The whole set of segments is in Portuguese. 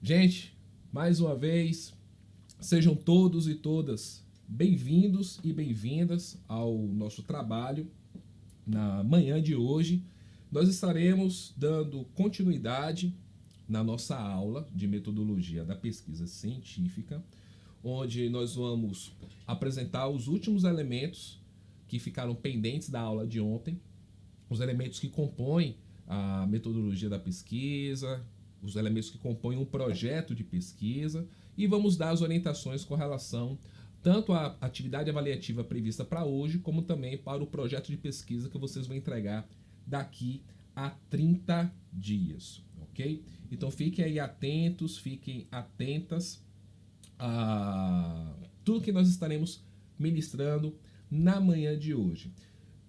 Gente, mais uma vez, sejam todos e todas bem-vindos e bem-vindas ao nosso trabalho. Na manhã de hoje, nós estaremos dando continuidade na nossa aula de metodologia da pesquisa científica, onde nós vamos apresentar os últimos elementos que ficaram pendentes da aula de ontem, os elementos que compõem a metodologia da pesquisa, os elementos que compõem um projeto de pesquisa, e vamos dar as orientações com relação tanto à atividade avaliativa prevista para hoje, como também para o projeto de pesquisa que vocês vão entregar daqui a 30 dias, ok? Então fiquem aí atentos, fiquem atentas a tudo que nós estaremos ministrando na manhã de hoje.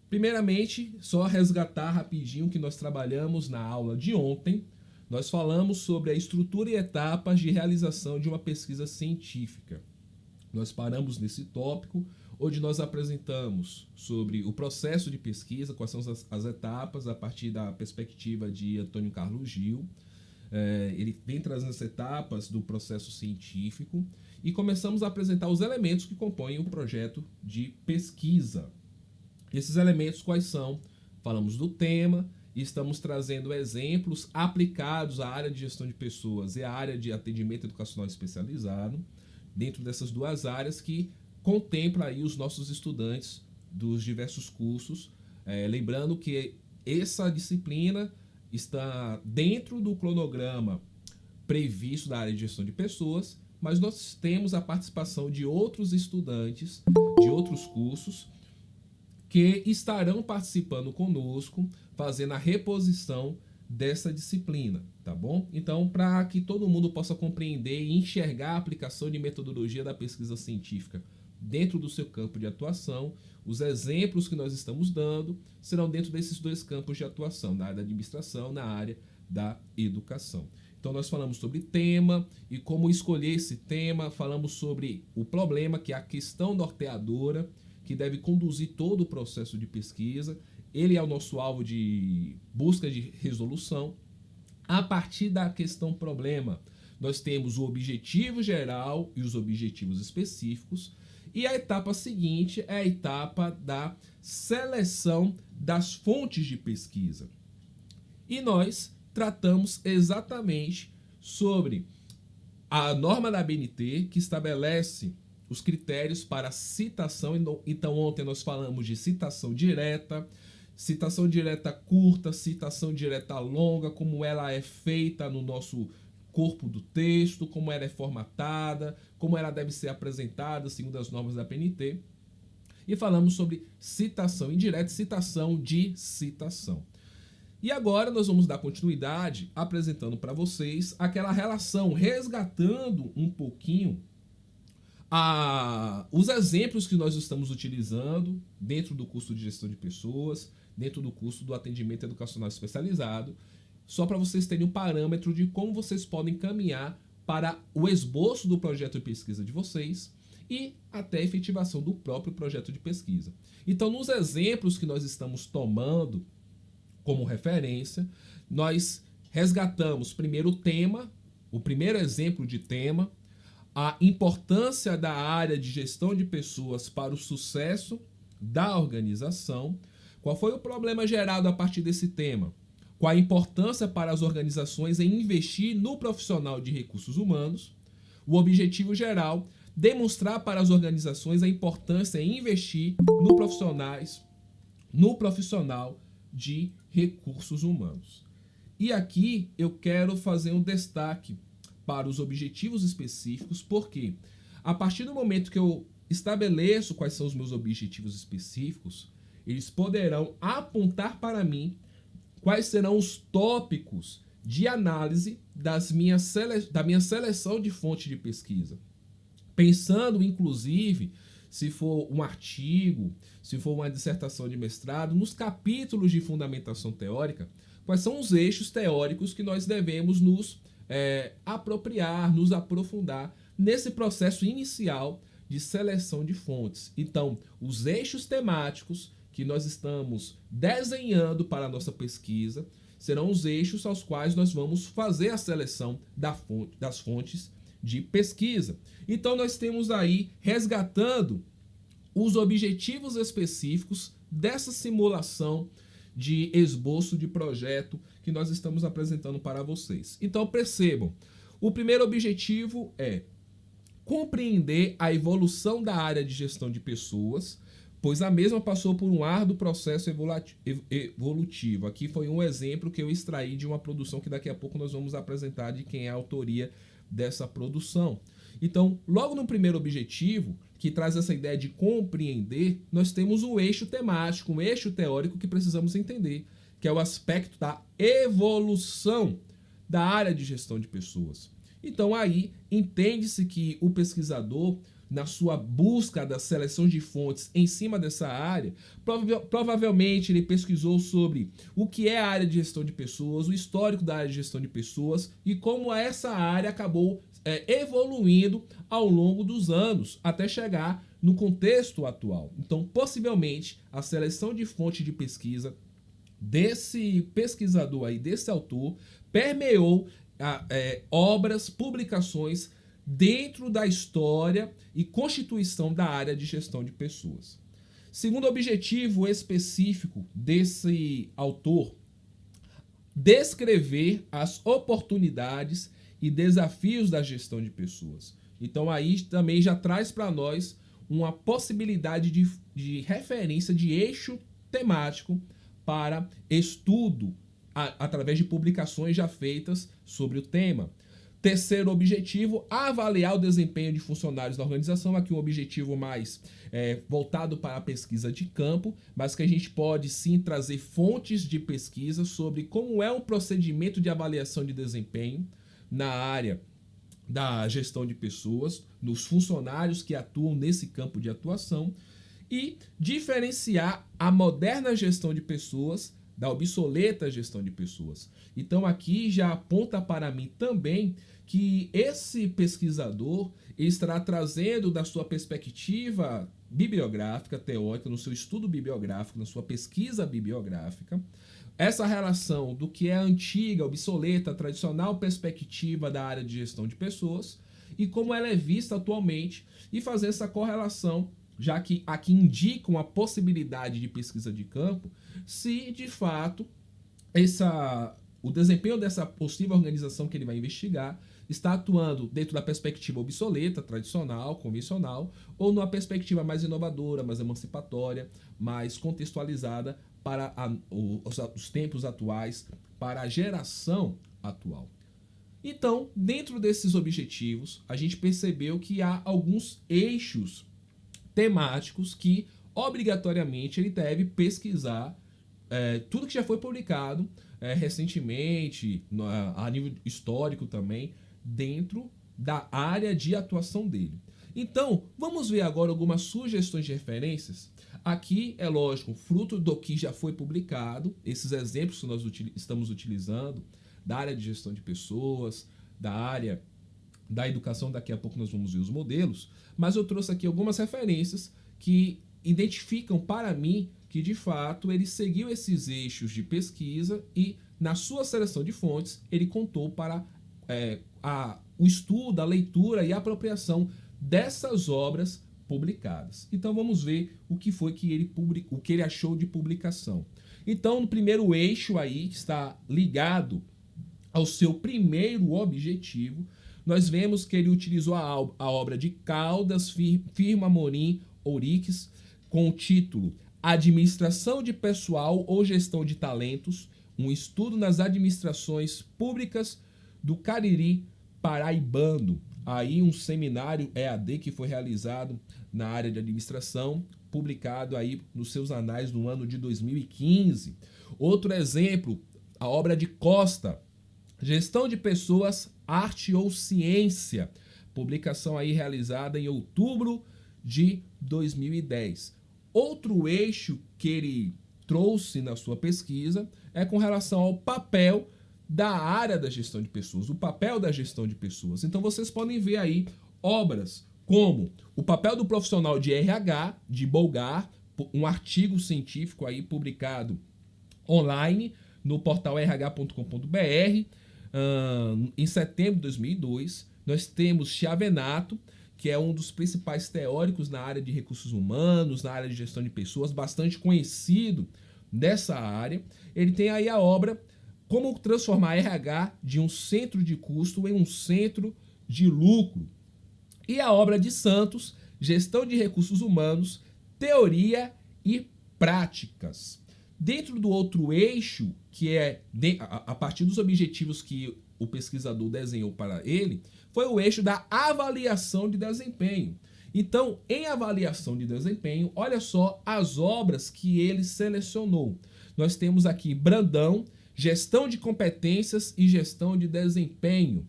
Primeiramente, só resgatar rapidinho o que nós trabalhamos na aula de ontem. Nós falamos sobre a estrutura e etapas de realização de uma pesquisa científica. Nós paramos nesse tópico, onde nós apresentamos sobre o processo de pesquisa, quais são as etapas, a partir da perspectiva de Antônio Carlos Gil. Ele vem trazendo as etapas do processo científico e começamos a apresentar os elementos que compõem o projeto de pesquisa. Esses elementos quais são? Falamos do tema e estamos trazendo exemplos aplicados à área de gestão de pessoas e à área de atendimento educacional especializado, dentro dessas duas áreas que contempla aí os nossos estudantes dos diversos cursos. Lembrando que essa disciplina está dentro do cronograma previsto da área de gestão de pessoas, mas nós temos a participação de outros estudantes de outros cursos que estarão participando conosco, fazendo a reposição dessa disciplina, tá bom? Então, para que todo mundo possa compreender e enxergar a aplicação de metodologia da pesquisa científica dentro do seu campo de atuação, os exemplos que nós estamos dando serão dentro desses dois campos de atuação, na área da administração, na área da educação. Então, nós falamos sobre tema e como escolher esse tema, falamos sobre o problema, que é a questão norteadora, que deve conduzir todo o processo de pesquisa. Ele é o nosso alvo de busca de resolução. A partir da questão problema, nós temos o objetivo geral e os objetivos específicos. E a etapa seguinte é a etapa da seleção das fontes de pesquisa. E nós tratamos exatamente sobre a norma da ABNT, que estabelece os critérios para citação. Então ontem nós falamos de citação direta curta, citação direta longa, como ela é feita no nosso corpo do texto, como ela é formatada, como ela deve ser apresentada segundo as normas da ABNT. E falamos sobre citação indireta e citação de citação. E agora nós vamos dar continuidade apresentando para vocês aquela relação, resgatando um pouquinho os exemplos que nós estamos utilizando dentro do curso de gestão de pessoas, dentro do curso do atendimento educacional especializado, só para vocês terem um parâmetro de como vocês podem caminhar para o esboço do projeto de pesquisa de vocês e até a efetivação do próprio projeto de pesquisa. Então, nos exemplos que nós estamos tomando como referência, nós resgatamos primeiro o tema, o primeiro exemplo de tema, a importância da área de gestão de pessoas para o sucesso da organização. Qual foi o problema gerado a partir desse tema? Qual a importância para as organizações em investir no profissional de recursos humanos? O objetivo geral, demonstrar para as organizações a importância em investir no profissional de recursos humanos. E aqui eu quero fazer um destaque para os objetivos específicos, porque a partir do momento que eu estabeleço quais são os meus objetivos específicos, eles poderão apontar para mim quais serão os tópicos de análise da minha seleção de fonte de pesquisa. Pensando, inclusive, se for um artigo, se for uma dissertação de mestrado, nos capítulos de fundamentação teórica, quais são os eixos teóricos que nós devemos nos apropriar, nos aprofundar nesse processo inicial de seleção de fontes. Então, os eixos temáticos que nós estamos desenhando para a nossa pesquisa serão os eixos aos quais nós vamos fazer a seleção das fontes de pesquisa. Então nós temos aí resgatando os objetivos específicos dessa simulação de esboço de projeto que nós estamos apresentando para vocês. Então percebam, o primeiro objetivo é compreender a evolução da área de gestão de pessoas, pois a mesma passou por um árduo processo evolutivo. Aqui foi um exemplo que eu extraí de uma produção que daqui a pouco nós vamos apresentar de quem é a autoria dessa produção. Então, logo no primeiro objetivo, que traz essa ideia de compreender, nós temos um eixo temático, um eixo teórico que precisamos entender, que é o aspecto da evolução da área de gestão de pessoas. Então, aí, entende-se que o pesquisador, na sua busca da seleção de fontes em cima dessa área, provavelmente ele pesquisou sobre o que é a área de gestão de pessoas, o histórico da área de gestão de pessoas e como essa área acabou evoluindo ao longo dos anos até chegar no contexto atual. Então, possivelmente, a seleção de fonte de pesquisa desse pesquisador aí, desse autor, permeou obras, publicações dentro da história e constituição da área de gestão de pessoas. Segundo objetivo específico desse autor, descrever as oportunidades e desafios da gestão de pessoas. Então aí também já traz para nós uma possibilidade de referência de eixo temático para estudo através de publicações já feitas sobre o tema. Terceiro objetivo, avaliar o desempenho de funcionários da organização. Aqui um objetivo mais voltado para a pesquisa de campo, mas que a gente pode sim trazer fontes de pesquisa sobre como é um procedimento de avaliação de desempenho na área da gestão de pessoas, nos funcionários que atuam nesse campo de atuação e diferenciar a moderna gestão de pessoas da obsoleta gestão de pessoas. Então aqui já aponta para mim também que esse pesquisador estará trazendo da sua perspectiva bibliográfica, teórica, no seu estudo bibliográfico, na sua pesquisa bibliográfica, essa relação do que é antiga, obsoleta, tradicional perspectiva da área de gestão de pessoas e como ela é vista atualmente e fazer essa correlação, já que aqui indicam a possibilidade de pesquisa de campo, se de fato o desempenho dessa possível organização que ele vai investigar está atuando dentro da perspectiva obsoleta, tradicional, convencional, ou numa perspectiva mais inovadora, mais emancipatória, mais contextualizada para os tempos atuais, para a geração atual. Então, dentro desses objetivos, a gente percebeu que há alguns eixos temáticos que, obrigatoriamente, ele deve pesquisar tudo que já foi publicado recentemente, a nível histórico também, dentro da área de atuação dele. Então, vamos ver agora algumas sugestões de referências. Aqui, é lógico, fruto do que já foi publicado, esses exemplos que nós estamos utilizando, da área de gestão de pessoas, da área da educação, daqui a pouco nós vamos ver os modelos, mas eu trouxe aqui algumas referências que identificam para mim que, de fato, ele seguiu esses eixos de pesquisa e, na sua seleção de fontes, ele contou para o estudo, a leitura e a apropriação dessas obras publicadas. Então vamos ver o que foi que ele achou de publicação. Então, no primeiro eixo aí, que está ligado ao seu primeiro objetivo, nós vemos que ele utilizou a obra de Caldas, Firmo Amorim, Ouriques, com o título Administração de Pessoal ou Gestão de Talentos, um estudo nas administrações públicas do Cariri paraibano. Aí um seminário EAD que foi realizado na área de administração, publicado aí nos seus anais no ano de 2015. Outro exemplo, a obra de Costa, Gestão de Pessoas, Arte ou Ciência, publicação aí realizada em outubro de 2010. Outro eixo que ele trouxe na sua pesquisa é com relação ao papel da área da gestão de pessoas, o papel da gestão de pessoas. Então vocês podem ver aí obras como o papel do profissional de RH, de Bolgar, um artigo científico aí publicado online no portal rh.com.br. Em setembro de 2002, nós temos Chiavenato, que é um dos principais teóricos na área de recursos humanos, na área de gestão de pessoas, bastante conhecido dessa área. Ele tem aí a obra Como Transformar RH de um Centro de Custo em um Centro de Lucro. E a obra de Santos, Gestão de Recursos Humanos, Teoria e Práticas. Dentro do outro eixo, que é a partir dos objetivos que o pesquisador desenhou para ele, foi o eixo da avaliação de desempenho. Então, em avaliação de desempenho, olha só as obras que ele selecionou. Nós temos aqui Brandão, Gestão de Competências e Gestão de Desempenho,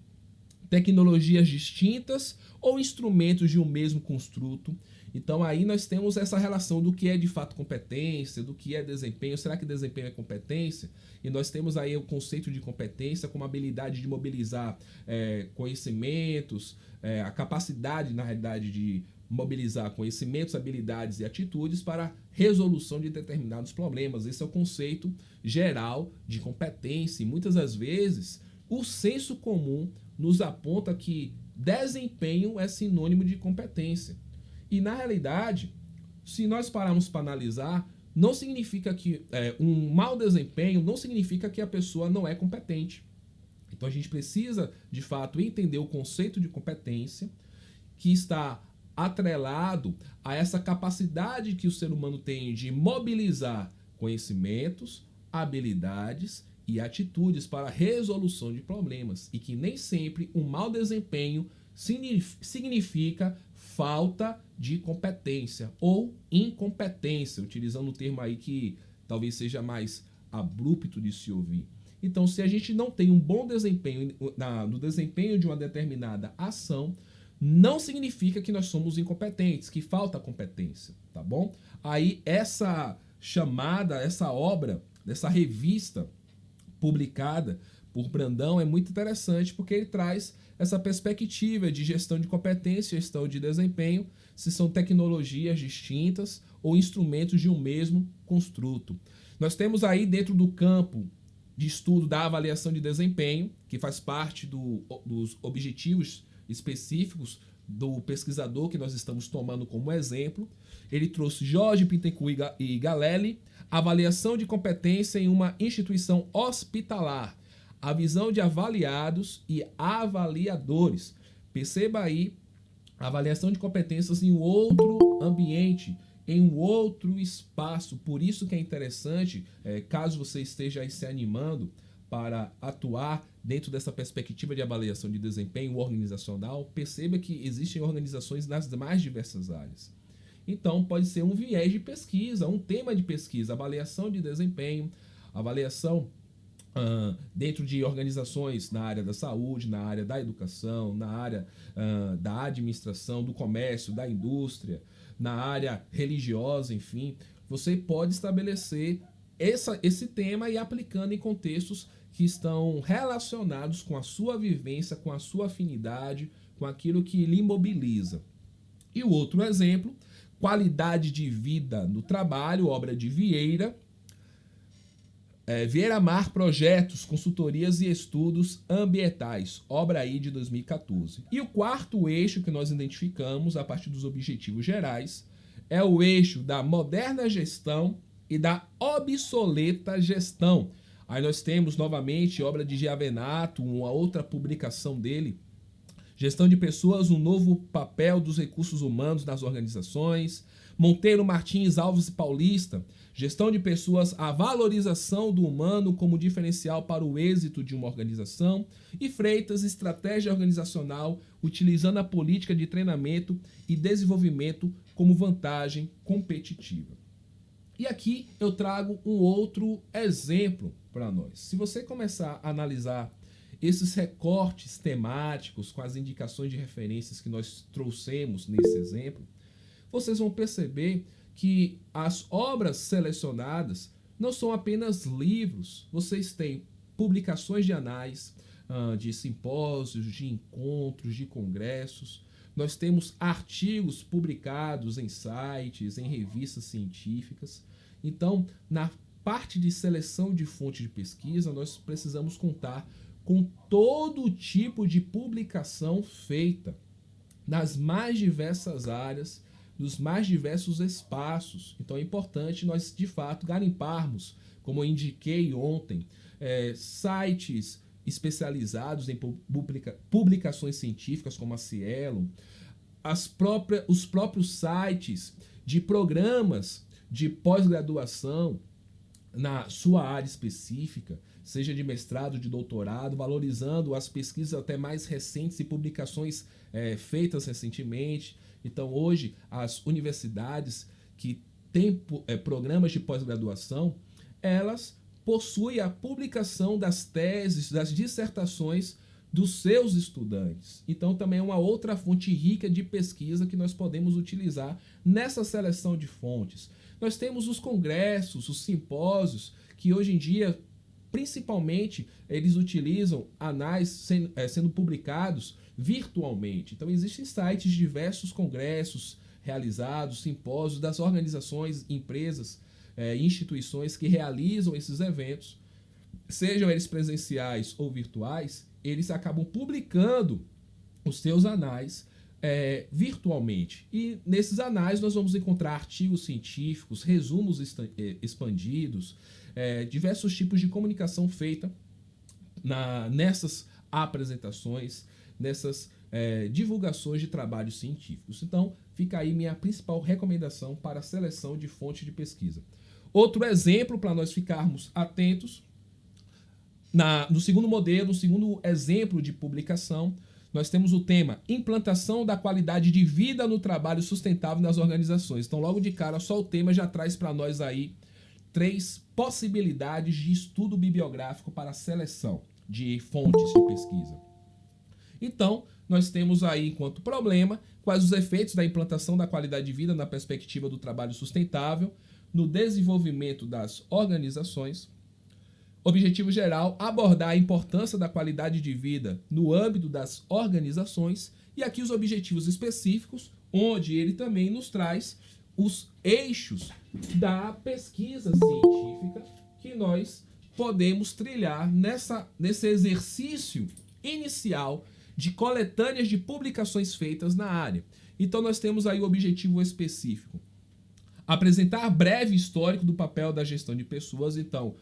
Tecnologias Distintas ou Instrumentos de um Mesmo Construto. Então aí nós temos essa relação do que é de fato competência, do que é desempenho. Será que desempenho é competência? E nós temos aí o conceito de competência como habilidade de mobilizar conhecimentos, a capacidade, na realidade, de mobilizar conhecimentos, habilidades e atitudes para resolução de determinados problemas. Esse é o conceito geral de competência. E muitas das vezes o senso comum nos aponta que desempenho é sinônimo de competência. E na realidade, se nós pararmos para analisar, não significa que um mau desempenho não significa que a pessoa não é competente. Então a gente precisa, de fato, entender o conceito de competência, que está atrelado a essa capacidade que o ser humano tem de mobilizar conhecimentos, habilidades e atitudes para a resolução de problemas, e que nem sempre um mau desempenho significa falta de competência ou incompetência, utilizando um termo aí que talvez seja mais abrupto de se ouvir. Então, se a gente não tem um bom desempenho no desempenho de uma determinada ação, não significa que nós somos incompetentes, que falta competência, tá bom? Aí essa chamada, essa obra, dessa revista publicada por Brandão é muito interessante, porque ele traz essa perspectiva de gestão de competência, gestão de desempenho, se são tecnologias distintas ou instrumentos de um mesmo construto. Nós temos aí dentro do campo de estudo da avaliação de desempenho, que faz parte dos objetivos específicos do pesquisador que nós estamos tomando como exemplo. Ele trouxe Jorge Bittencourt e Galelli, avaliação de competência em uma instituição hospitalar, a visão de avaliados e avaliadores. Perceba aí a avaliação de competências em um outro ambiente, em um outro espaço. Por isso que é interessante, caso você esteja aí se animando para atuar dentro dessa perspectiva de avaliação de desempenho organizacional, perceba que existem organizações nas mais diversas áreas. Então, pode ser um viés de pesquisa, um tema de pesquisa, avaliação de desempenho, avaliação dentro de organizações na área da saúde, na área da educação, na área da administração, do comércio, da indústria, na área religiosa, enfim. Você pode estabelecer esse tema e aplicando em contextos que estão relacionados com a sua vivência, com a sua afinidade, com aquilo que lhe mobiliza. E o outro exemplo, qualidade de vida no trabalho, obra de Vieira. Vieira Mar Projetos, Consultorias e Estudos Ambientais, obra aí de 2014. E o quarto eixo que nós identificamos a partir dos objetivos gerais é o eixo da moderna gestão e da obsoleta gestão. Aí nós temos novamente obra de Chiavenato, uma outra publicação dele, Gestão de Pessoas, um novo papel dos recursos humanos nas organizações. Monteiro, Martins, Alves e Paulista, Gestão de Pessoas, a valorização do humano como diferencial para o êxito de uma organização. E Freitas, Estratégia Organizacional, utilizando a política de treinamento e desenvolvimento como vantagem competitiva. E aqui eu trago um outro exemplo para nós. Se você começar a analisar esses recortes temáticos com as indicações de referências que nós trouxemos nesse exemplo, vocês vão perceber que as obras selecionadas não são apenas livros. Vocês têm publicações de anais, de simpósios, de encontros, de congressos. Nós temos artigos publicados em sites, em revistas científicas. Então, na parte de seleção de fonte de pesquisa, nós precisamos contar com todo tipo de publicação feita nas mais diversas áreas, nos mais diversos espaços. Então é importante nós, de fato, garimparmos, como eu indiquei ontem, sites especializados em publicações científicas, como a Cielo, os próprios sites de programas de pós-graduação na sua área específica, seja de mestrado, de doutorado, valorizando as pesquisas até mais recentes e publicações feitas recentemente. Então, hoje, as universidades que têm programas de pós-graduação, elas possuem a publicação das teses, das dissertações dos seus estudantes. Então, também é uma outra fonte rica de pesquisa que nós podemos utilizar nessa seleção de fontes. Nós temos os congressos, os simpósios, que hoje em dia, principalmente, eles utilizam anais sendo publicados virtualmente. Então, existem sites de diversos congressos realizados, simpósios das organizações, empresas, instituições que realizam esses eventos, sejam eles presenciais ou virtuais, eles acabam publicando os seus anais virtualmente. E nesses anais nós vamos encontrar artigos científicos, resumos expandidos, diversos tipos de comunicação feita nessas apresentações, nessas divulgações de trabalhos científicos. Então, fica aí minha principal recomendação para a seleção de fonte de pesquisa. Outro exemplo para nós ficarmos atentos, no segundo modelo, no segundo exemplo de publicação, nós temos o tema implantação da qualidade de vida no trabalho sustentável nas organizações. Então, logo de cara, só o tema já traz para nós aí 3 possibilidades de estudo bibliográfico para a seleção de fontes de pesquisa. Então, nós temos aí, enquanto problema, quais os efeitos da implantação da qualidade de vida na perspectiva do trabalho sustentável, no desenvolvimento das organizações. Objetivo geral, abordar a importância da qualidade de vida no âmbito das organizações. E aqui os objetivos específicos, onde ele também nos traz os eixos da pesquisa científica que nós podemos trilhar nesse exercício inicial de coletâneas de publicações feitas na área. Então nós temos aí o objetivo específico. Apresentar breve histórico do papel da gestão de pessoas. Então,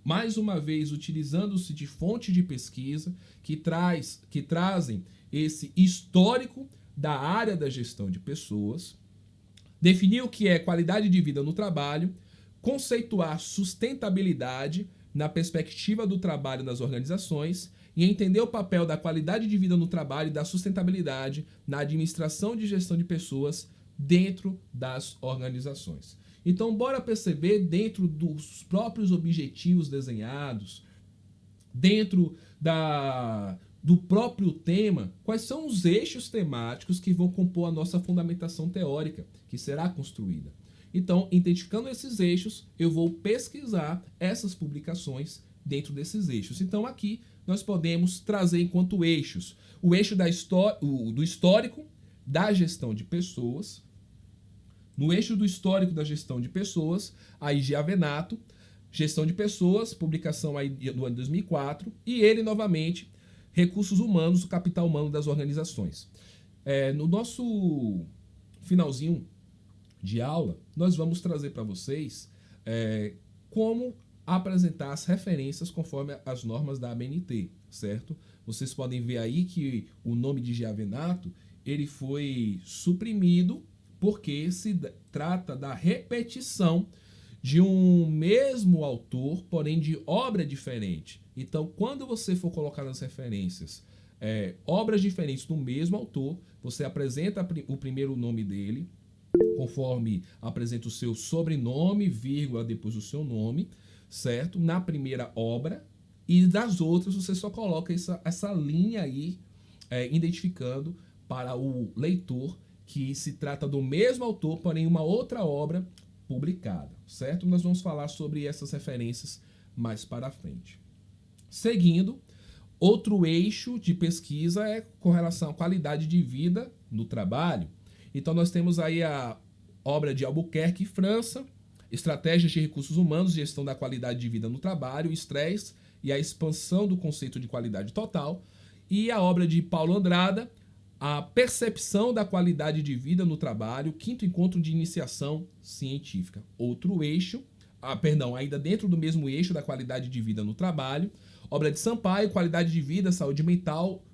mais uma vez, utilizando-se de fonte de pesquisa que trazem esse histórico da área da gestão de pessoas, definir o que é qualidade de vida no trabalho, conceituar sustentabilidade na perspectiva do trabalho nas organizações e entender o papel da qualidade de vida no trabalho e da sustentabilidade na administração de gestão de pessoas dentro das organizações. Então, bora perceber dentro dos próprios objetivos desenhados, dentro do próprio tema, quais são os eixos temáticos que vão compor a nossa fundamentação teórica, que será construída. Então, identificando esses eixos, eu vou pesquisar essas publicações dentro desses eixos. Então, aqui nós podemos trazer enquanto eixos o eixo do histórico da gestão de pessoas. No eixo do histórico da gestão de pessoas, aí Giavinato, gestão de pessoas, publicação aí do ano 2004, e ele novamente, recursos humanos, o capital humano das organizações. No nosso finalzinho de aula, nós vamos trazer para vocês como apresentar as referências conforme as normas da ABNT, certo? Vocês podem ver aí que o nome de Giavinato, ele foi suprimido porque se trata da repetição de um mesmo autor, porém de obra diferente. Então, quando você for colocar nas referências obras diferentes do mesmo autor, você apresenta o primeiro nome dele, conforme apresenta o seu sobrenome, vírgula, depois o seu nome, certo? Na primeira obra, e das outras você só coloca essa linha aí, identificando para o leitor que se trata do mesmo autor, porém uma outra obra publicada, certo? Nós vamos falar sobre essas referências mais para frente. Seguindo, outro eixo de pesquisa é com relação à qualidade de vida no trabalho. Então nós temos aí a obra de Albuquerque, França, Estratégias de recursos humanos, gestão da qualidade de vida no trabalho, estresse e a expansão do conceito de qualidade total. E a obra de Paulo Andrada, a percepção da qualidade de vida no trabalho, quinto encontro de iniciação científica. Outro eixo, ainda dentro do mesmo eixo da qualidade de vida no trabalho, obra de Sampaio, qualidade de vida, saúde mental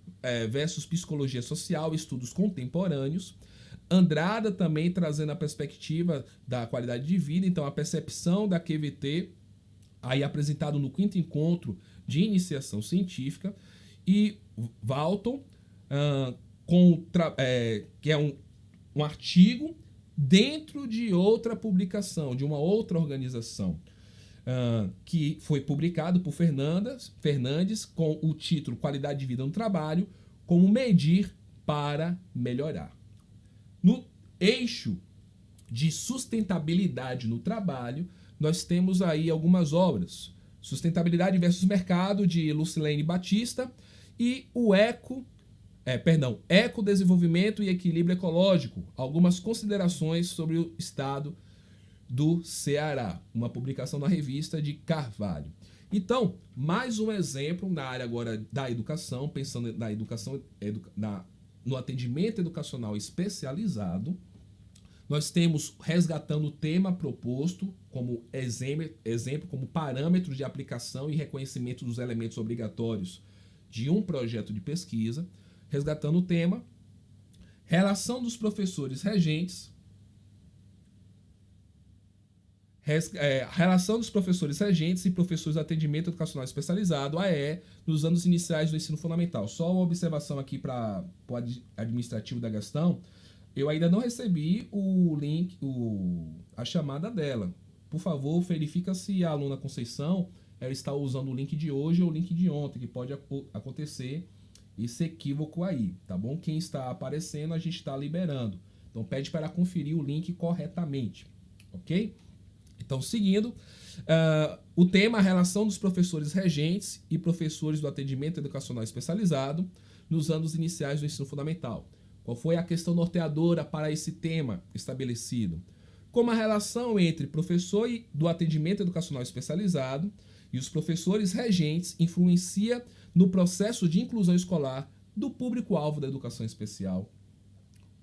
versus psicologia social, estudos contemporâneos. Andrada também trazendo a perspectiva da qualidade de vida, então a percepção da QVT, aí apresentado no quinto encontro de iniciação científica, e Walton, que é um artigo dentro de outra publicação, de uma outra organização, que foi publicado por Fernandes com o título Qualidade de Vida no Trabalho, como medir para melhorar. No eixo de sustentabilidade no trabalho, nós temos aí algumas obras. Sustentabilidade versus Mercado, de Lucilene Batista, e o Ecodesenvolvimento e Equilíbrio Ecológico, algumas considerações sobre o estado do Ceará, uma publicação na revista de Carvalho. Então, mais um exemplo na área agora da educação, pensando na educação, no atendimento educacional especializado. Nós temos resgatando o tema proposto como exemplo, como parâmetro de aplicação e reconhecimento dos elementos obrigatórios de um projeto de pesquisa, resgatando o tema, relação dos professores regentes, relação dos professores regentes e professores de atendimento educacional especializado, AE, nos anos iniciais do ensino fundamental. Só uma observação aqui para o administrativo da Gastão, eu ainda não recebi o link, a chamada dela. Por favor, verifica se a aluna Conceição ela está usando o link de hoje ou o link de ontem, que pode acontecer esse equívoco aí, tá bom? Quem está aparecendo, a gente está liberando. Então, pede para conferir o link corretamente, ok? Então, seguindo, o tema, a relação dos professores regentes e professores do atendimento educacional especializado nos anos iniciais do ensino fundamental. Qual foi a questão norteadora para esse tema estabelecido? Como a relação entre professor do atendimento educacional especializado e os professores regentes influencia no processo de inclusão escolar do público-alvo da educação especial.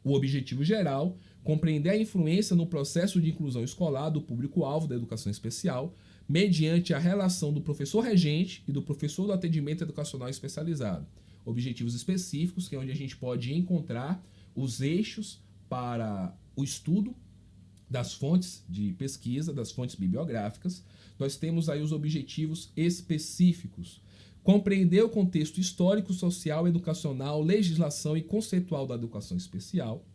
O objetivo geral, compreender a influência no processo de inclusão escolar do público-alvo da educação especial, mediante a relação do professor regente e do professor do atendimento educacional especializado. Objetivos específicos, que é onde a gente pode encontrar os eixos para o estudo das fontes de pesquisa, das fontes bibliográficas. Nós temos aí os objetivos específicos. Compreender o contexto histórico, social, educacional, legislação e conceitual da educação especial.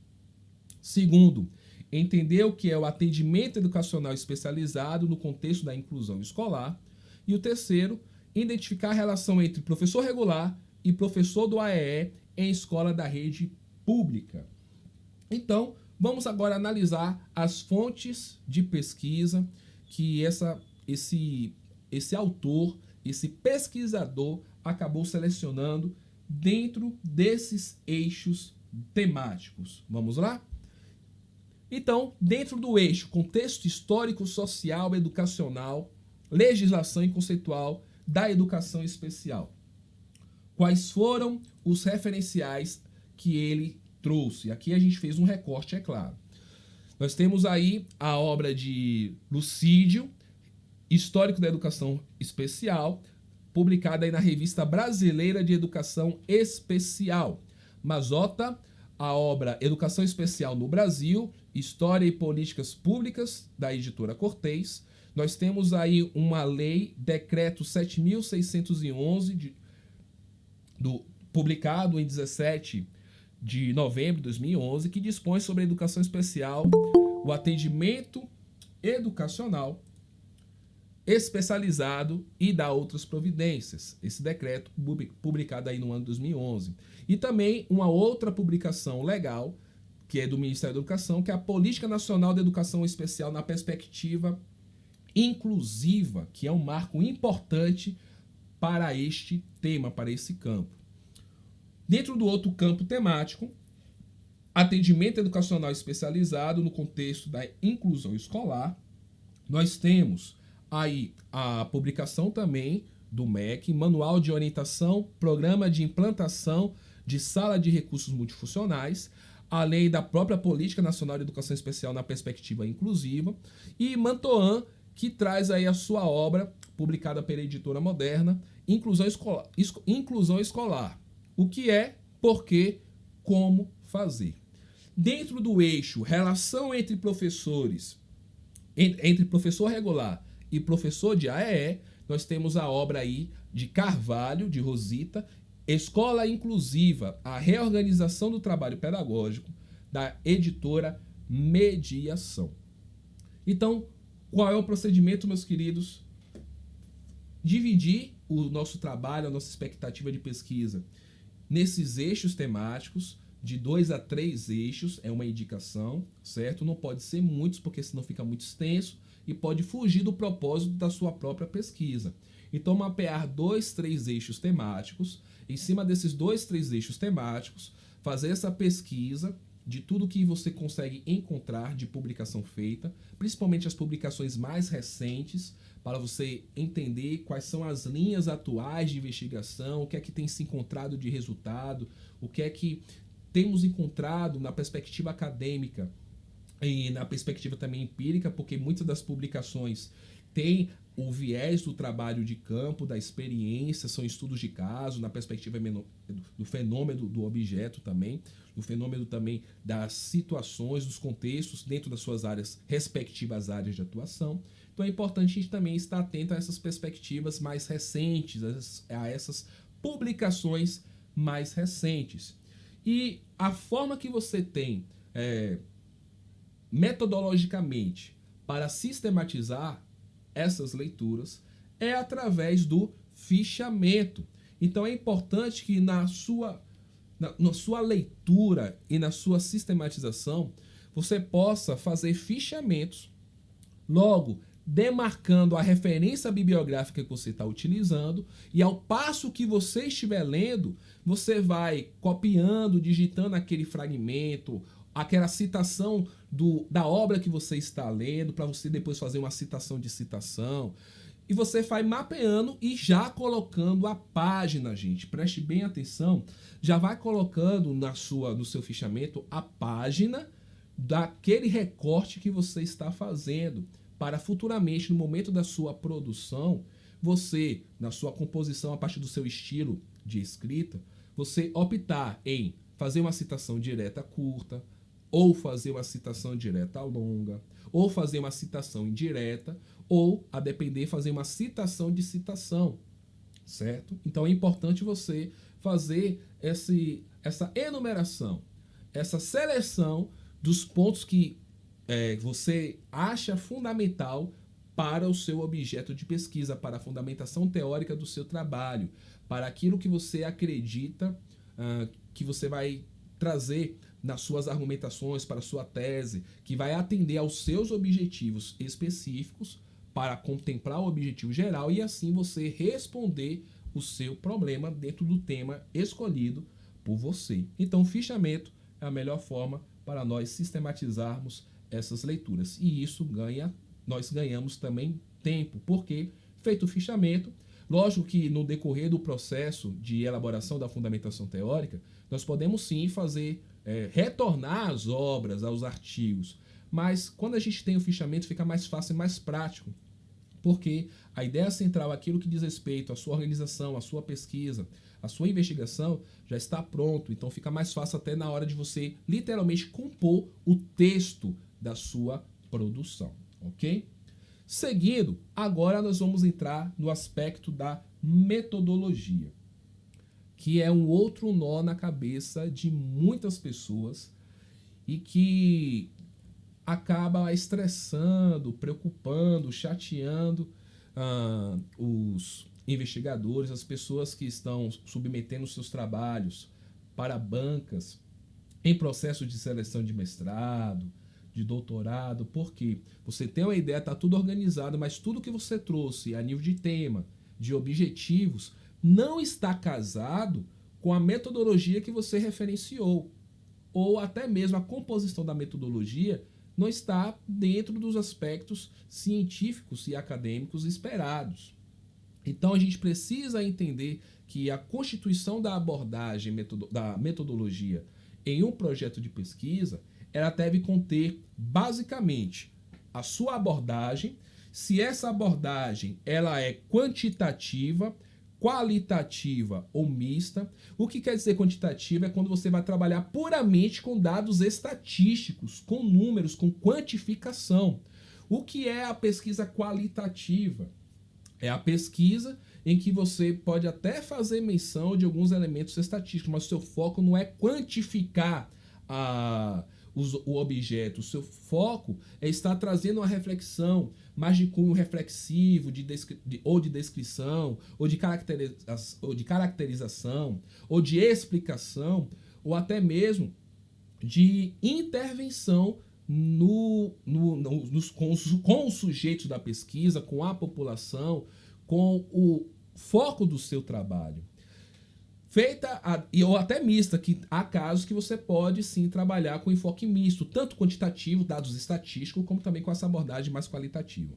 Segundo, entender o que é o atendimento educacional especializado no contexto da inclusão escolar. E o terceiro, identificar a relação entre professor regular e professor do AEE em escola da rede pública. Então, vamos agora analisar as fontes de pesquisa que esse autor, esse pesquisador acabou selecionando dentro desses eixos temáticos. Vamos lá? Então, dentro do eixo contexto histórico, social, educacional, legislação e conceitual da educação especial, quais foram os referenciais que ele trouxe? Aqui a gente fez um recorte, é claro. Nós temos aí a obra de Lucídio, Histórico da Educação Especial, publicada aí na Revista Brasileira de Educação Especial. Mazota, a obra Educação Especial no Brasil, História e Políticas Públicas, da editora Cortez. Nós temos aí uma lei, Decreto 7.611, publicado em 17 de novembro de 2011, que dispõe sobre a educação especial, o atendimento educacional especializado e dá outras providências. Esse decreto publicado aí no ano de 2011. E também uma outra publicação legal, que é do Ministério da Educação, que é a Política Nacional de Educação Especial na Perspectiva Inclusiva, que é um marco importante para este tema, para esse campo. Dentro do outro campo temático, atendimento educacional especializado no contexto da inclusão escolar, Nós temos aí a publicação também do MEC, Manual de Orientação, Programa de Implantação de Sala de Recursos Multifuncionais, além da própria Política Nacional de Educação Especial na Perspectiva Inclusiva, e Mantoan, que traz aí a sua obra, publicada pela Editora Moderna, Inclusão Escolar. O que é, por quê, como fazer. Dentro do eixo relação entre professores, entre professor regular e professor de AEE, nós temos a obra aí de Carvalho, de Rosita, Escola Inclusiva, a reorganização do trabalho pedagógico, da editora Mediação. Então, qual é o procedimento, meus queridos? Dividir o nosso trabalho, a nossa expectativa de pesquisa nesses eixos temáticos, de 2 a 3 eixos, é uma indicação, certo? Não pode ser muitos, porque senão fica muito extenso e pode fugir do propósito da sua própria pesquisa. Então, mapear 2, 3 eixos temáticos, em cima desses 2, 3 eixos temáticos, fazer essa pesquisa de tudo que você consegue encontrar de publicação feita, principalmente as publicações mais recentes, para você entender quais são as linhas atuais de investigação, o que é que tem se encontrado de resultado, o que é que temos encontrado na perspectiva acadêmica e na perspectiva também empírica, porque muitas das publicações têm o viés do trabalho de campo, da experiência, são estudos de caso, na perspectiva do fenômeno do objeto também, do fenômeno também das situações, dos contextos dentro das suas áreas, respectivas áreas de atuação. Então é importante a gente também estar atento a essas perspectivas mais recentes, a essas publicações mais recentes. E a forma que você tem metodologicamente para sistematizar essas leituras é através do fichamento. Então é importante que na sua leitura e na sua sistematização você possa fazer fichamentos, logo demarcando a referência bibliográfica que você está utilizando, e ao passo que você estiver lendo, você vai copiando, digitando aquele fragmento, aquela citação da obra que você está lendo, para você depois fazer uma citação de citação. E você vai mapeando e já colocando a página, gente. Preste bem atenção. Já vai colocando no seu fichamento a página daquele recorte que você está fazendo, para futuramente, no momento da sua produção, você, na sua composição, a partir do seu estilo de escrita, você optar em fazer uma citação direta curta, ou fazer uma citação direta longa, ou fazer uma citação indireta, ou, a depender, fazer uma citação de citação, certo? Então é importante você fazer essa enumeração, essa seleção dos pontos que você acha fundamental para o seu objeto de pesquisa, para a fundamentação teórica do seu trabalho, para aquilo que você acredita que você vai trazer nas suas argumentações, para a sua tese, que vai atender aos seus objetivos específicos para contemplar o objetivo geral e assim você responder o seu problema dentro do tema escolhido por você. Então, o fichamento é a melhor forma para nós sistematizarmos essas leituras. E isso nós ganhamos também tempo, porque feito o fichamento, lógico que no decorrer do processo de elaboração da fundamentação teórica, nós podemos sim retornar às obras, aos artigos, mas quando a gente tem o fichamento fica mais fácil e mais prático, porque a ideia central, aquilo que diz respeito à sua organização, à sua pesquisa, à sua investigação, já está pronto, então fica mais fácil até na hora de você literalmente compor o texto da sua produção, ok? Seguindo, agora nós vamos entrar no aspecto da metodologia, que é um outro nó na cabeça de muitas pessoas e que acaba estressando, preocupando, chateando os investigadores, as pessoas que estão submetendo seus trabalhos para bancas em processo de seleção de mestrado, de doutorado, porque você tem uma ideia, está tudo organizado, mas tudo que você trouxe a nível de tema, de objetivos, não está casado com a metodologia que você referenciou, ou até mesmo a composição da metodologia não está dentro dos aspectos científicos e acadêmicos esperados. Então a gente precisa entender que a constituição da abordagem, da metodologia em um projeto de pesquisa, ela deve conter basicamente a sua abordagem, se essa abordagem ela é quantitativa, qualitativa ou mista. O que quer dizer quantitativa é quando você vai trabalhar puramente com dados estatísticos, com números, com quantificação. O que é a pesquisa qualitativa? É a pesquisa em que você pode até fazer menção de alguns elementos estatísticos, mas o seu foco não é quantificar o objeto. O seu foco é estar trazendo uma reflexão mais de cunho reflexivo, ou de descrição, ou de caracterização, ou de explicação, ou até mesmo de intervenção com os sujeitos da pesquisa, com a população, com o foco do seu trabalho. Ou até mista, que há casos que você pode sim trabalhar com enfoque misto, tanto quantitativo, dados estatísticos, como também com essa abordagem mais qualitativa.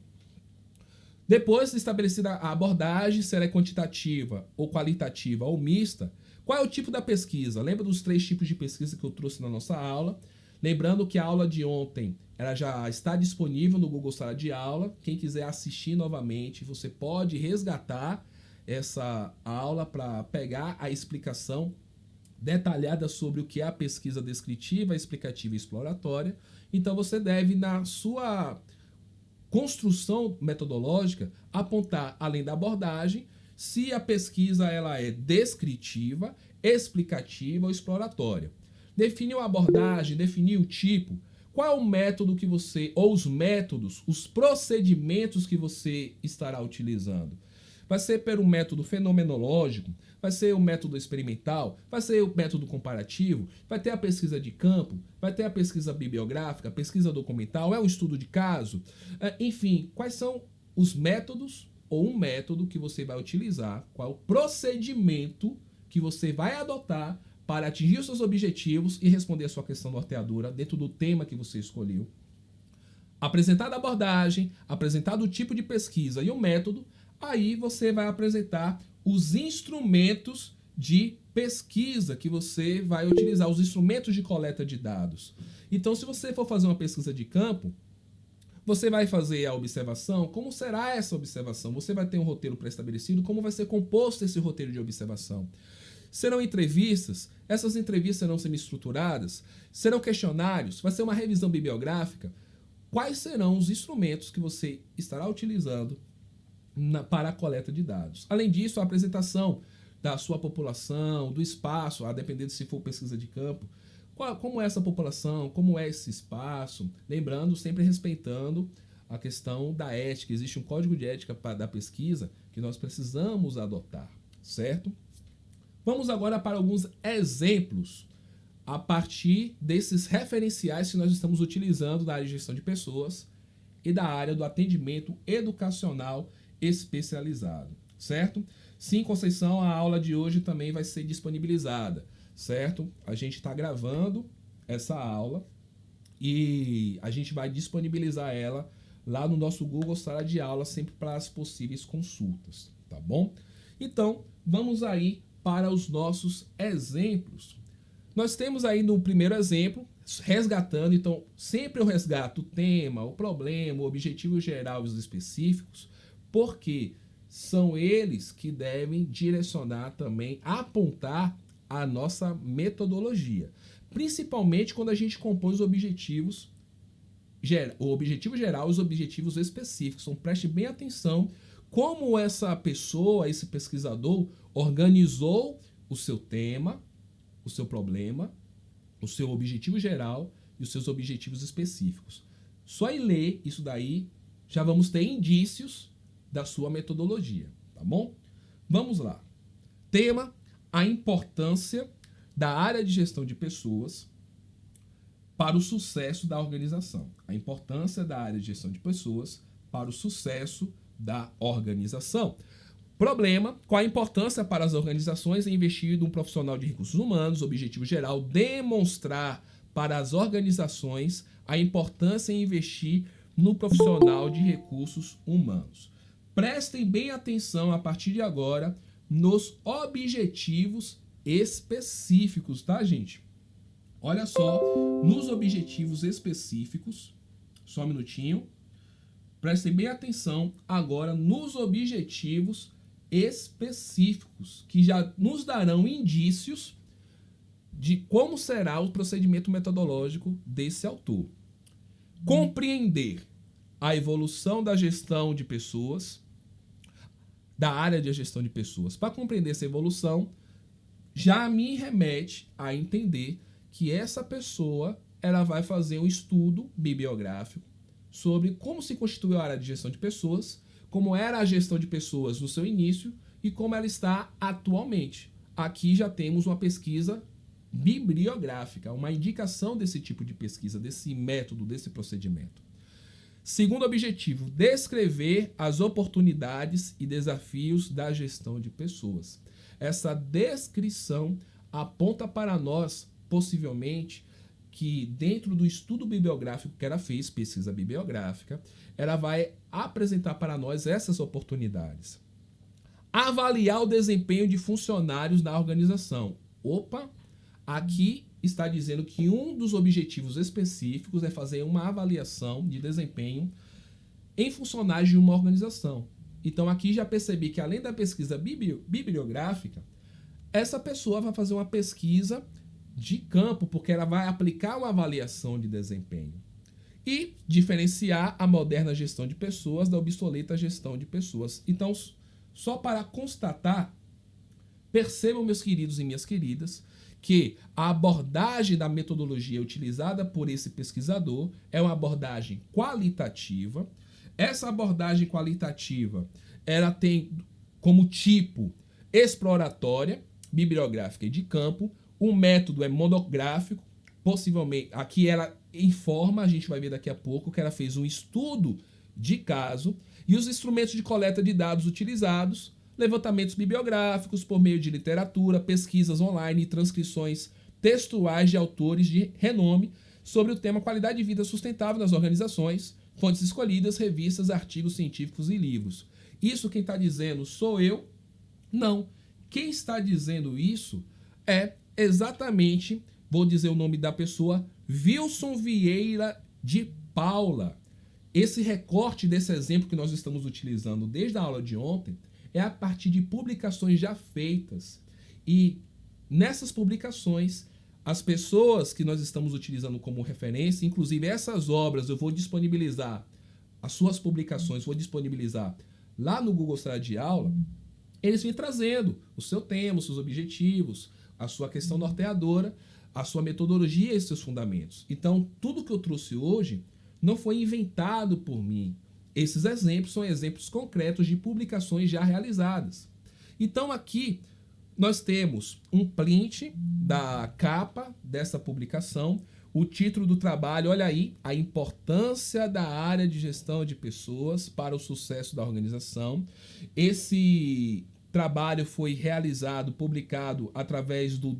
Depois de estabelecida a abordagem, se ela é quantitativa ou qualitativa ou mista, qual é o tipo da pesquisa? Lembra dos 3 tipos de pesquisa que eu trouxe na nossa aula? Lembrando que a aula de ontem ela já está disponível no Google Sala de Aula. Quem quiser assistir novamente, você pode resgatar essa aula para pegar a explicação detalhada sobre o que é a pesquisa descritiva, explicativa e exploratória. Então você deve, na sua construção metodológica, apontar, além da abordagem, se a pesquisa ela é descritiva, explicativa ou exploratória. Define a abordagem, definir o tipo, qual é o método que você, ou os métodos, os procedimentos que você estará utilizando. Vai ser pelo método fenomenológico, vai ser o método experimental, vai ser o método comparativo, vai ter a pesquisa de campo, vai ter a pesquisa bibliográfica, a pesquisa documental, é um estudo de caso. Enfim, quais são os métodos ou um método que você vai utilizar, qual é o procedimento que você vai adotar para atingir os seus objetivos e responder a sua questão norteadora dentro do tema que você escolheu. Apresentada a abordagem, apresentado o tipo de pesquisa e o método, aí você vai apresentar os instrumentos de pesquisa que você vai utilizar, os instrumentos de coleta de dados. Então, se você for fazer uma pesquisa de campo, você vai fazer a observação. Como será essa observação? Você vai ter um roteiro pré-estabelecido. Como vai ser composto esse roteiro de observação? Serão entrevistas? Essas entrevistas serão semi-estruturadas? Serão questionários? Vai ser uma revisão bibliográfica? Quais serão os instrumentos que você estará utilizando para a coleta de dados? Além disso, a apresentação da sua população, do espaço, a depender de se for pesquisa de campo, como é essa população, como é esse espaço, lembrando, sempre respeitando a questão da ética. Existe um código de ética da pesquisa que nós precisamos adotar, certo? Vamos agora para alguns exemplos a partir desses referenciais que nós estamos utilizando da área de gestão de pessoas e da área do atendimento educacional especializado, certo? Sim, Conceição, a aula de hoje também vai ser disponibilizada, certo? A gente está gravando essa aula e a gente vai disponibilizar ela lá no nosso Google Sala de Aula, sempre para as possíveis consultas, tá bom? Então, vamos aí para os nossos exemplos. Nós temos aí no primeiro exemplo, resgatando, então sempre eu resgato o tema, o problema, o objetivo geral e os específicos, porque são eles que devem direcionar também, apontar a nossa metodologia. Principalmente quando a gente compõe os objetivos, o objetivo geral e os objetivos específicos. Então preste bem atenção como essa pessoa, esse pesquisador, organizou o seu tema, o seu problema, o seu objetivo geral e os seus objetivos específicos. Só em ler isso daí, já vamos ter indícios da sua metodologia, tá bom? Vamos lá. Tema: a importância da área de gestão de pessoas para o sucesso da organização. A importância da área de gestão de pessoas para o sucesso da organização. Problema: qual a importância para as organizações em investir em um profissional de recursos humanos? Objetivo geral: demonstrar para as organizações a importância em investir no profissional de recursos humanos. Prestem bem atenção a partir de agora nos objetivos específicos, tá, gente? Olha só, nos objetivos específicos, só um minutinho. Prestem bem atenção agora nos objetivos específicos, que já nos darão indícios de como será o procedimento metodológico desse autor. Compreender a evolução da gestão de pessoas, da área de gestão de pessoas. Para compreender essa evolução, já me remete a entender que essa pessoa ela vai fazer um estudo bibliográfico sobre como se constituiu a área de gestão de pessoas, como era a gestão de pessoas no seu início e como ela está atualmente. Aqui já temos uma pesquisa bibliográfica, uma indicação desse tipo de pesquisa, desse método, desse procedimento. Segundo objetivo, descrever as oportunidades e desafios da gestão de pessoas. Essa descrição aponta para nós, possivelmente, que dentro do estudo bibliográfico que ela fez, pesquisa bibliográfica, ela vai apresentar para nós essas oportunidades. Avaliar o desempenho de funcionários da organização. Opa, aqui está dizendo que um dos objetivos específicos é fazer uma avaliação de desempenho em funcionários de uma organização. Então aqui já percebi que além da pesquisa bibliográfica, essa pessoa vai fazer uma pesquisa de campo, porque ela vai aplicar uma avaliação de desempenho e diferenciar a moderna gestão de pessoas da obsoleta gestão de pessoas. Então, só para constatar, percebam, meus queridos e minhas queridas, que a abordagem da metodologia utilizada por esse pesquisador é uma abordagem qualitativa. Essa abordagem qualitativa, ela tem como tipo exploratória, bibliográfica e de campo. O método é monográfico, possivelmente, aqui ela informa, a gente vai ver daqui a pouco, que ela fez um estudo de caso, e os instrumentos de coleta de dados utilizados, levantamentos bibliográficos por meio de literatura, pesquisas online e transcrições textuais de autores de renome sobre o tema qualidade de vida sustentável nas organizações, fontes escolhidas, revistas, artigos científicos e livros. Isso quem está dizendo sou eu? Não. Quem está dizendo isso é exatamente, vou dizer o nome da pessoa, Wilson Vieira de Paula. Esse recorte desse exemplo que nós estamos utilizando desde a aula de ontem é a partir de publicações já feitas. E nessas publicações, as pessoas que nós estamos utilizando como referência, inclusive essas obras, eu vou disponibilizar, as suas publicações, vou disponibilizar lá no Google Sala de Aula, eles vêm trazendo o seu tema, os seus objetivos, a sua questão norteadora, a sua metodologia e seus fundamentos. Então, tudo que eu trouxe hoje não foi inventado por mim. Esses exemplos são exemplos concretos de publicações já realizadas. Então, aqui nós temos um print da capa dessa publicação, o título do trabalho, olha aí, a importância da área de gestão de pessoas para o sucesso da organização. Esse trabalho foi realizado, publicado através do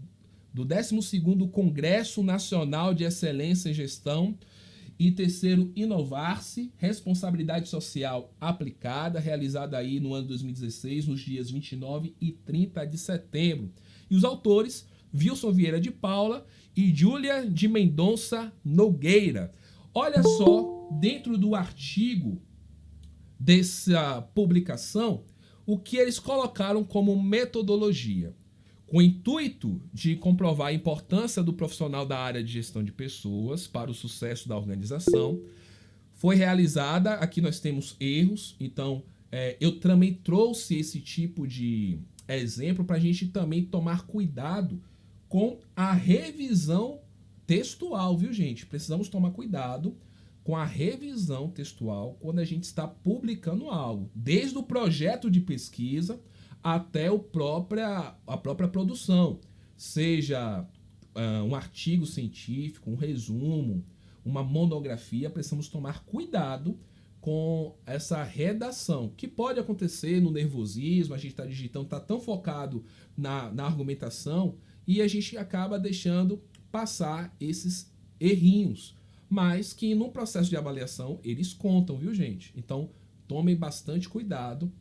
12º Congresso Nacional de Excelência em Gestão e terceiro, Inovar-se, Responsabilidade Social Aplicada, realizada aí no ano 2016, nos dias 29 e 30 de setembro. E os autores, Wilson Vieira de Paula e Júlia de Mendonça Nogueira. Olha só, dentro do artigo dessa publicação, o que eles colocaram como metodologia. Com o intuito de comprovar a importância do profissional da área de gestão de pessoas para o sucesso da organização, foi realizada, aqui nós temos erros, então eu também trouxe esse tipo de exemplo para a gente também tomar cuidado com a revisão textual, viu, gente? Precisamos tomar cuidado com a revisão textual quando a gente está publicando algo, desde o projeto de pesquisa até a própria produção, seja um artigo científico, um resumo, uma monografia. Precisamos tomar cuidado com essa redação, que pode acontecer no nervosismo, a gente está digitando, está tão focado na argumentação e a gente acaba deixando passar esses errinhos, mas que no processo de avaliação eles contam, viu, gente? Então, tomem bastante cuidado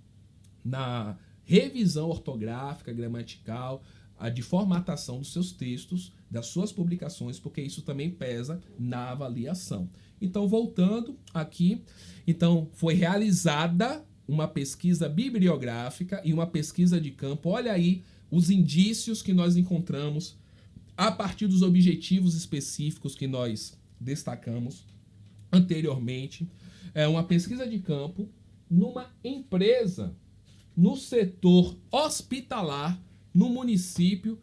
na revisão ortográfica, gramatical, a de formatação dos seus textos, das suas publicações, porque isso também pesa na avaliação. Então, voltando aqui, então foi realizada uma pesquisa bibliográfica e uma pesquisa de campo. Olha aí os indícios que nós encontramos a partir dos objetivos específicos que nós destacamos anteriormente. É uma pesquisa de campo numa empresa no setor hospitalar no município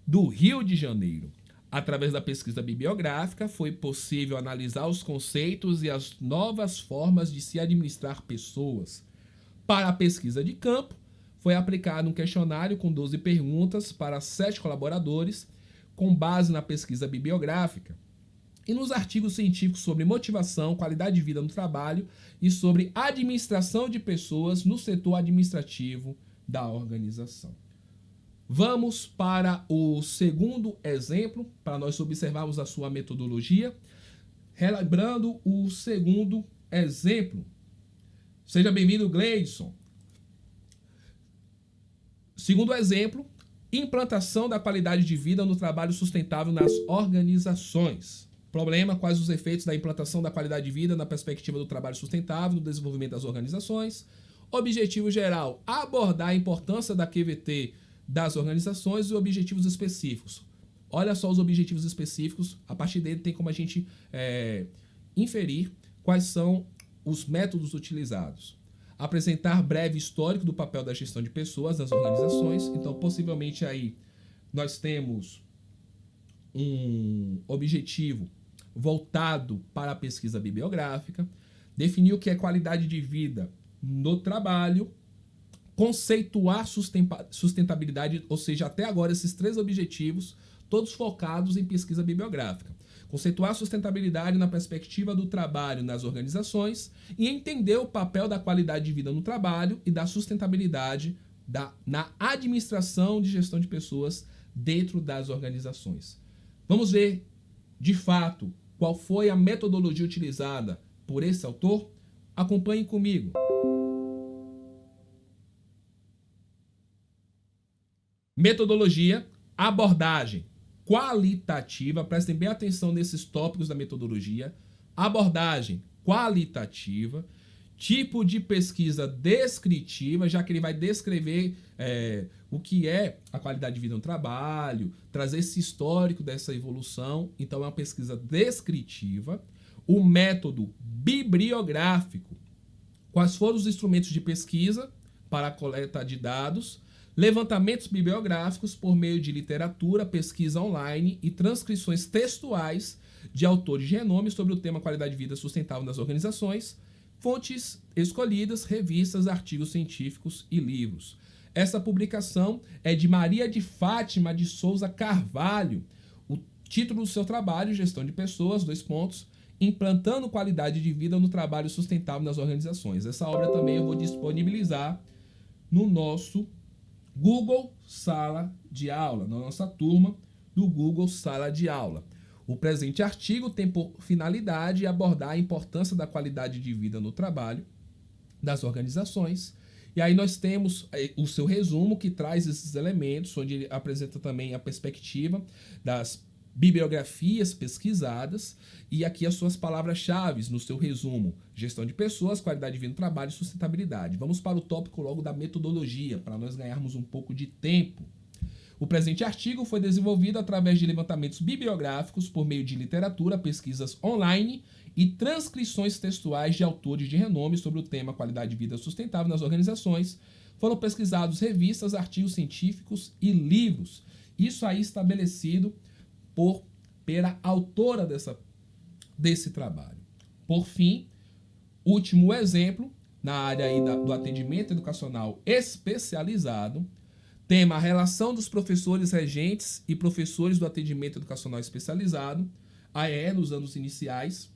do Rio de Janeiro. Através da pesquisa bibliográfica, foi possível analisar os conceitos e as novas formas de se administrar pessoas. Para a pesquisa de campo, foi aplicado um questionário com 12 perguntas para 7 colaboradores, com base na pesquisa bibliográfica e nos artigos científicos sobre motivação, qualidade de vida no trabalho e sobre administração de pessoas no setor administrativo da organização. Vamos para o segundo exemplo, para nós observarmos a sua metodologia. Relembrando o segundo exemplo. Seja bem-vindo, Gleison. Segundo exemplo, implantação da qualidade de vida no trabalho sustentável nas organizações. Problema: quais os efeitos da implantação da qualidade de vida na perspectiva do trabalho sustentável no desenvolvimento das organizações. Objetivo geral: abordar a importância da QVT das organizações e objetivos específicos. Olha só os objetivos específicos, a partir dele tem como a gente inferir quais são os métodos utilizados. Apresentar breve histórico do papel da gestão de pessoas nas organizações. Então, possivelmente aí nós temos um objetivo voltado para a pesquisa bibliográfica. Definir o que é qualidade de vida no trabalho. Conceituar sustentabilidade, ou seja, até agora esses 3 objetivos, todos focados em pesquisa bibliográfica. Conceituar sustentabilidade na perspectiva do trabalho nas organizações e entender o papel da qualidade de vida no trabalho e da sustentabilidade na administração de gestão de pessoas dentro das organizações. Vamos ver, de fato, qual foi a metodologia utilizada por esse autor? Acompanhe comigo. Metodologia, abordagem qualitativa, prestem bem atenção nesses tópicos da metodologia. Abordagem qualitativa, tipo de pesquisa descritiva, já que ele vai descrever o que é a qualidade de vida no trabalho, trazer esse histórico dessa evolução, então é uma pesquisa descritiva. O método bibliográfico, quais foram os instrumentos de pesquisa para a coleta de dados, levantamentos bibliográficos por meio de literatura, pesquisa online e transcrições textuais de autores de renome sobre o tema qualidade de vida sustentável nas organizações, fontes escolhidas, revistas, artigos científicos e livros. Essa publicação é de Maria de Fátima de Souza Carvalho. O título do seu trabalho, Gestão de Pessoas, implantando qualidade de vida no trabalho sustentável nas organizações. Essa obra também eu vou disponibilizar no nosso Google Sala de Aula, na nossa turma do Google Sala de Aula. O presente artigo tem por finalidade abordar a importância da qualidade de vida no trabalho das organizações. E aí nós temos o seu resumo, que traz esses elementos, onde ele apresenta também a perspectiva das bibliografias pesquisadas e aqui as suas palavras-chave no seu resumo: gestão de pessoas, qualidade de vida no trabalho e sustentabilidade. Vamos para o tópico logo da metodologia, para nós ganharmos um pouco de tempo. O presente artigo foi desenvolvido através de levantamentos bibliográficos por meio de literatura, pesquisas online e transcrições textuais de autores de renome sobre o tema qualidade de vida sustentável nas organizações. Foram pesquisados revistas, artigos científicos e livros. Isso aí estabelecido pela autora desse trabalho. Por fim, último exemplo, na área aí do atendimento educacional especializado, tema: a relação dos professores regentes e professores do atendimento educacional especializado, AE, nos anos iniciais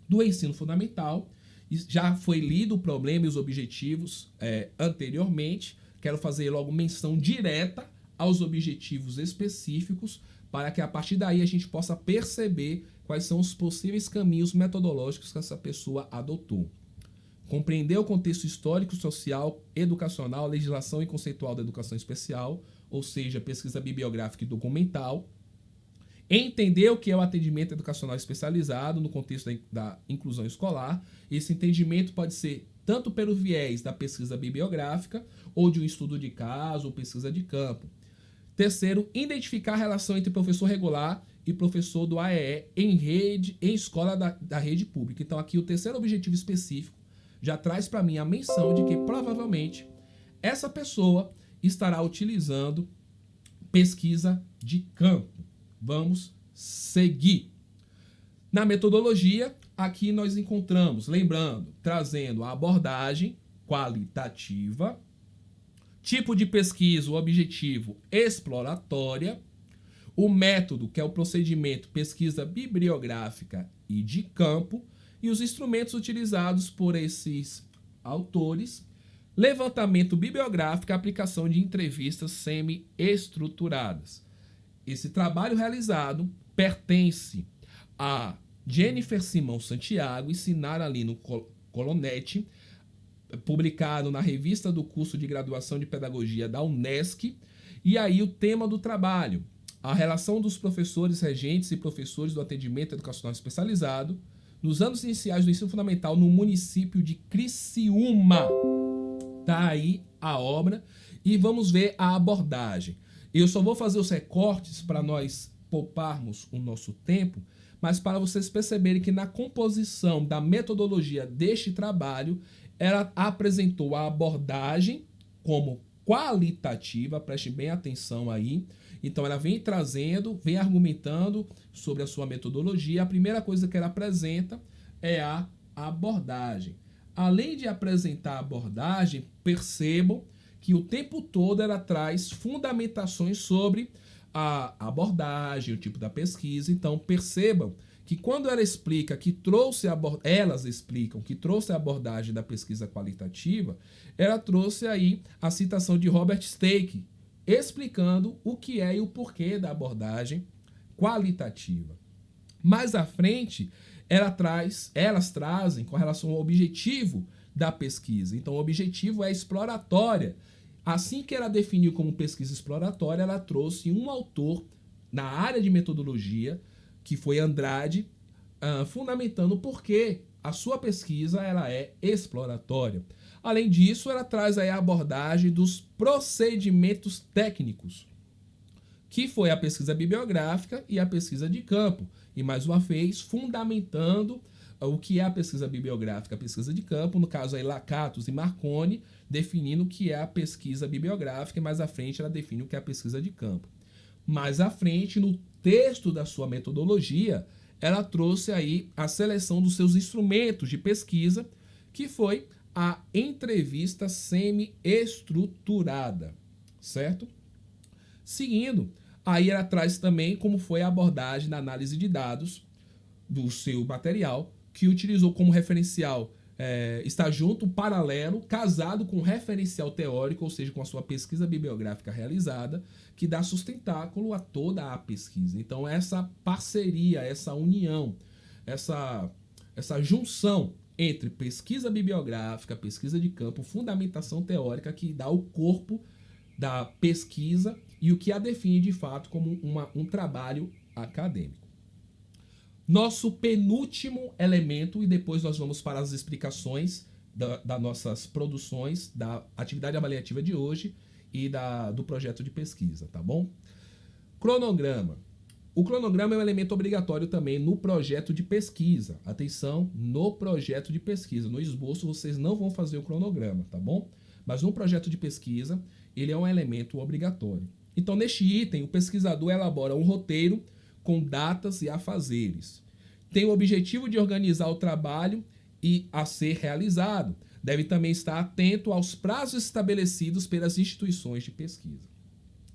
do ensino fundamental. Já foi lido o problema e os objetivos anteriormente. Quero fazer logo menção direta aos objetivos específicos para que a partir daí a gente possa perceber quais são os possíveis caminhos metodológicos que essa pessoa adotou. Compreender o contexto histórico, social, educacional, legislação e conceitual da educação especial, ou seja, pesquisa bibliográfica e documental. Entender o que é o atendimento educacional especializado no contexto da inclusão escolar. Esse entendimento pode ser tanto pelo viés da pesquisa bibliográfica, ou de um estudo de caso, ou pesquisa de campo. Terceiro, identificar a relação entre professor regular e professor do AEE em escola da rede pública. Então, aqui o terceiro objetivo específico já traz para mim a menção de que provavelmente essa pessoa estará utilizando pesquisa de campo. Vamos seguir. Na metodologia, aqui nós encontramos, lembrando, trazendo a abordagem qualitativa, tipo de pesquisa, o objetivo exploratória, o método, que é o procedimento pesquisa bibliográfica e de campo, e os instrumentos utilizados por esses autores, levantamento bibliográfico, aplicação de entrevistas semi-estruturadas. Esse trabalho realizado pertence a Jennifer Simão Santiago e Sinara Lino Colonetti, publicado na revista do curso de graduação de pedagogia da Unesc. E aí o tema do trabalho, a relação dos professores regentes e professores do atendimento educacional especializado nos anos iniciais do ensino fundamental no município de Criciúma. Tá aí a obra e vamos ver a abordagem. Eu só vou fazer os recortes para nós pouparmos o nosso tempo, mas para vocês perceberem que na composição da metodologia deste trabalho, ela apresentou a abordagem como qualitativa, preste bem atenção aí. Então ela vem trazendo, vem argumentando sobre a sua metodologia. A primeira coisa que ela apresenta é a abordagem. Além de apresentar a abordagem, percebam que o tempo todo ela traz fundamentações sobre a abordagem, o tipo da pesquisa. Então percebam que quando ela explica que elas explicam que trouxe a abordagem da pesquisa qualitativa, ela trouxe aí a citação de Robert Stake, explicando o que é e o porquê da abordagem qualitativa. Mais à frente, elas trazem com relação ao objetivo da pesquisa. Então, o objetivo é exploratória. Assim que ela definiu como pesquisa exploratória, ela trouxe um autor na área de metodologia, que foi Andrade, fundamentando por que a sua pesquisa ela é exploratória. Além disso, ela traz aí a abordagem dos procedimentos técnicos, que foi a pesquisa bibliográfica e a pesquisa de campo. E, mais uma vez, fundamentando o que é a pesquisa bibliográfica, a pesquisa de campo, no caso aí Lakatos e Marconi, definindo o que é a pesquisa bibliográfica, e mais à frente ela define o que é a pesquisa de campo. Mais à frente, no texto da sua metodologia, ela trouxe aí a seleção dos seus instrumentos de pesquisa, que foi a entrevista semi-estruturada, certo? Seguindo, aí ela traz também como foi a abordagem da análise de dados do seu material, que utilizou como referencial está junto, paralelo, casado com referencial teórico, ou seja, com a sua pesquisa bibliográfica realizada, que dá sustentáculo a toda a pesquisa. Então, essa parceria, essa união, essa junção entre pesquisa bibliográfica, pesquisa de campo, fundamentação teórica, que dá o corpo da pesquisa e o que a define de fato como um trabalho acadêmico. Nosso penúltimo elemento, e depois nós vamos para as explicações das nossas produções, da atividade avaliativa de hoje e do projeto de pesquisa, tá bom? Cronograma. O cronograma é um elemento obrigatório também no projeto de pesquisa. Atenção, no projeto de pesquisa. No esboço vocês não vão fazer o cronograma, tá bom? Mas no projeto de pesquisa, ele é um elemento obrigatório. Então, neste item, o pesquisador elabora um roteiro com datas e afazeres. Tem o objetivo de organizar o trabalho e a ser realizado. Deve também estar atento aos prazos estabelecidos pelas instituições de pesquisa.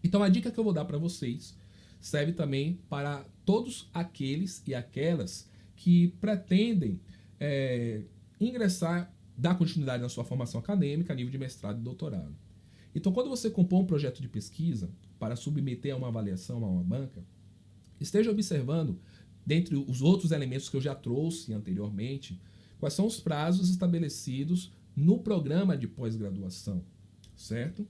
Então, a dica que eu vou dar para vocês serve também para todos aqueles e aquelas que pretendem ingressar, dar continuidade na sua formação acadêmica a nível de mestrado e doutorado. Então, quando você compõe um projeto de pesquisa para submeter a uma avaliação a uma banca, esteja observando, dentre os outros elementos que eu já trouxe anteriormente, quais são os prazos estabelecidos no programa de pós-graduação, certo?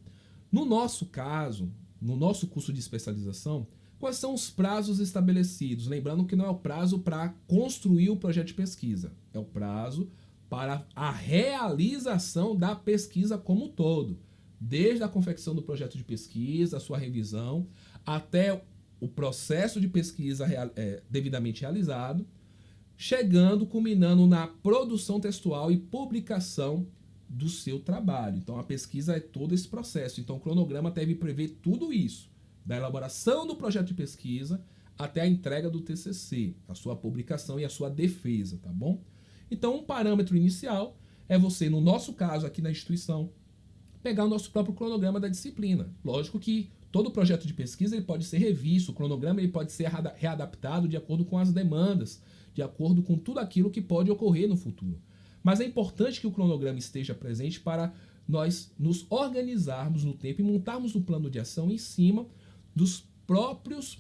No nosso caso, no nosso curso de especialização, quais são os prazos estabelecidos? Lembrando que não é o prazo para construir o projeto de pesquisa, é o prazo para a realização da pesquisa como um todo, desde a confecção do projeto de pesquisa, a sua revisão, até o processo de pesquisa devidamente realizado, chegando, culminando na produção textual e publicação do seu trabalho. Então, a pesquisa é todo esse processo. Então, o cronograma deve prever tudo isso, da elaboração do projeto de pesquisa até a entrega do TCC, a sua publicação e a sua defesa, tá bom? Então, um parâmetro inicial é você, no nosso caso aqui na instituição, pegar o nosso próprio cronograma da disciplina. Lógico que todo projeto de pesquisa ele pode ser revisto, o cronograma ele pode ser readaptado de acordo com as demandas, de acordo com tudo aquilo que pode ocorrer no futuro. Mas é importante que o cronograma esteja presente para nós nos organizarmos no tempo e montarmos um plano de ação em cima das próprias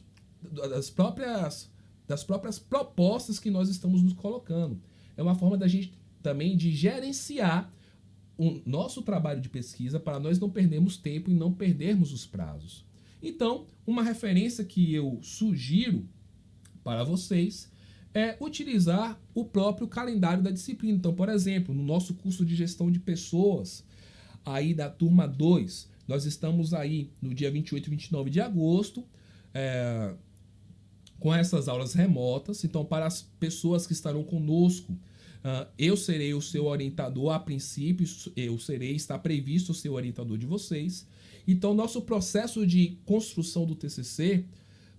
propostas que nós estamos nos colocando. É uma forma da gente também de gerenciar o nosso trabalho de pesquisa para nós não perdermos tempo e não perdermos os prazos. Então, uma referência que eu sugiro para vocês é utilizar o próprio calendário da disciplina. Então, por exemplo, no nosso curso de gestão de pessoas, aí da turma 2, nós estamos aí no dia 28 e 29 de agosto, com essas aulas remotas. Então, para as pessoas que estarão conosco, eu serei o seu orientador a princípio, está previsto o seu orientador de vocês. Então, nosso processo de construção do TCC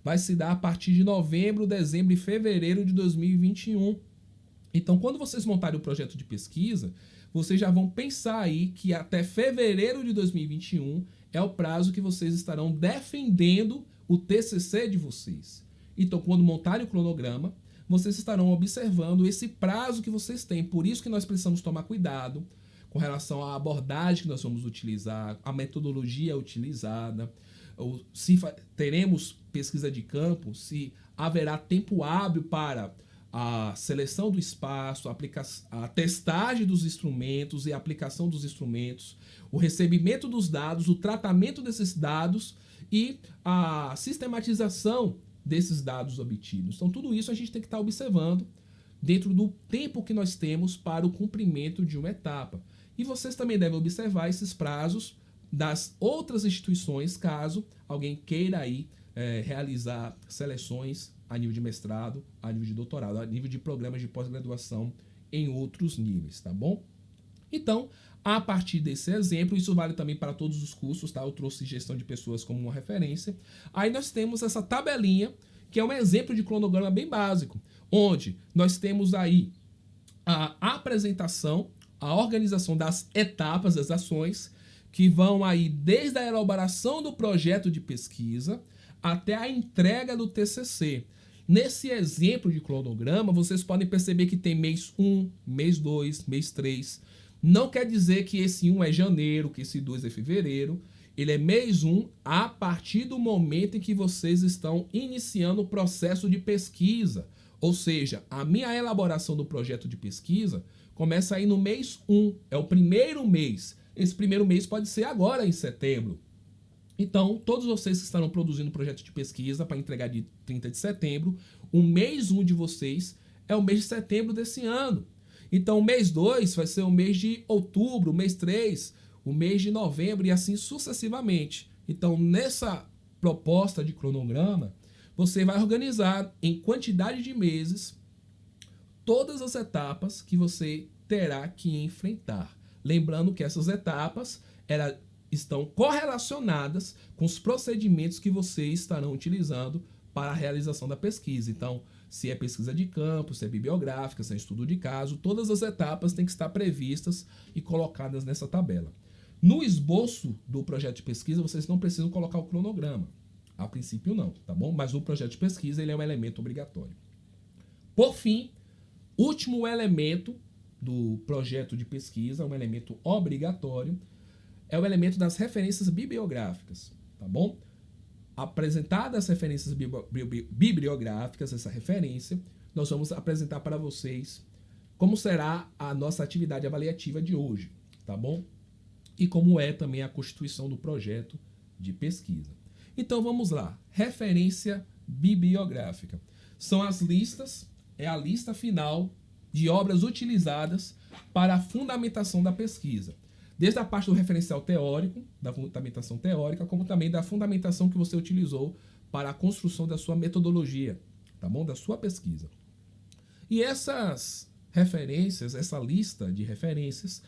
vai se dar a partir de novembro, dezembro e fevereiro de 2021. Então, quando vocês montarem o projeto de pesquisa, vocês já vão pensar aí que até fevereiro de 2021 é o prazo que vocês estarão defendendo o TCC de vocês. Então, quando montarem o cronograma, vocês estarão observando esse prazo que vocês têm. Por isso que nós precisamos tomar cuidado com relação à abordagem que nós vamos utilizar, a metodologia utilizada, se teremos pesquisa de campo, se haverá tempo hábil para a seleção do espaço, a testagem dos instrumentos e a aplicação dos instrumentos, o recebimento dos dados, o tratamento desses dados e a sistematização desses dados obtidos. Então, tudo isso a gente tem que estar observando dentro do tempo que nós temos para o cumprimento de uma etapa. E vocês também devem observar esses prazos das outras instituições, caso alguém queira aí realizar seleções a nível de mestrado, a nível de doutorado, a nível de programas de pós-graduação em outros níveis, tá bom? Então, a partir desse exemplo, isso vale também para todos os cursos, tá? Eu trouxe gestão de pessoas como uma referência. Aí nós temos essa tabelinha, que é um exemplo de cronograma bem básico, onde nós temos aí a apresentação, a organização das etapas, das ações, que vão aí desde a elaboração do projeto de pesquisa até a entrega do TCC. Nesse exemplo de cronograma, vocês podem perceber que tem mês 1, mês 2, mês 3. Não quer dizer que esse 1 é janeiro, que esse 2 é fevereiro. Ele é mês 1 a partir do momento em que vocês estão iniciando o processo de pesquisa. Ou seja, a minha elaboração do projeto de pesquisa começa aí no mês 1, é o primeiro mês. Esse primeiro mês pode ser agora, em setembro. Então, todos vocês que estarão produzindo projeto de pesquisa para entregar de 30 de setembro, o mês 1 de vocês é o mês de setembro desse ano. Então, o mês 2 vai ser o mês de outubro, o mês 3, o mês de novembro e assim sucessivamente. Então, nessa proposta de cronograma, você vai organizar em quantidade de meses todas as etapas que você terá que enfrentar. Lembrando que essas etapas estão correlacionadas com os procedimentos que vocês estarão utilizando para a realização da pesquisa. Então, se é pesquisa de campo, se é bibliográfica, se é estudo de caso, todas as etapas têm que estar previstas e colocadas nessa tabela. No esboço do projeto de pesquisa, vocês não precisam colocar o cronograma. A princípio não, tá bom? Mas o projeto de pesquisa ele é um elemento obrigatório. Por fim, último elemento do projeto de pesquisa, um elemento obrigatório, é o elemento das referências bibliográficas, tá bom? apresentadas as referências bibliográficas, essa referência, nós vamos apresentar para vocês como será a nossa atividade avaliativa de hoje, tá bom? E como é também a constituição do projeto de pesquisa. Então vamos lá. Referência bibliográfica. São as listas, é a lista final de obras utilizadas para a fundamentação da pesquisa. Desde a parte do referencial teórico, da fundamentação teórica, como também da fundamentação que você utilizou para a construção da sua metodologia, tá bom? Da sua pesquisa. E essas referências, essa lista de referências,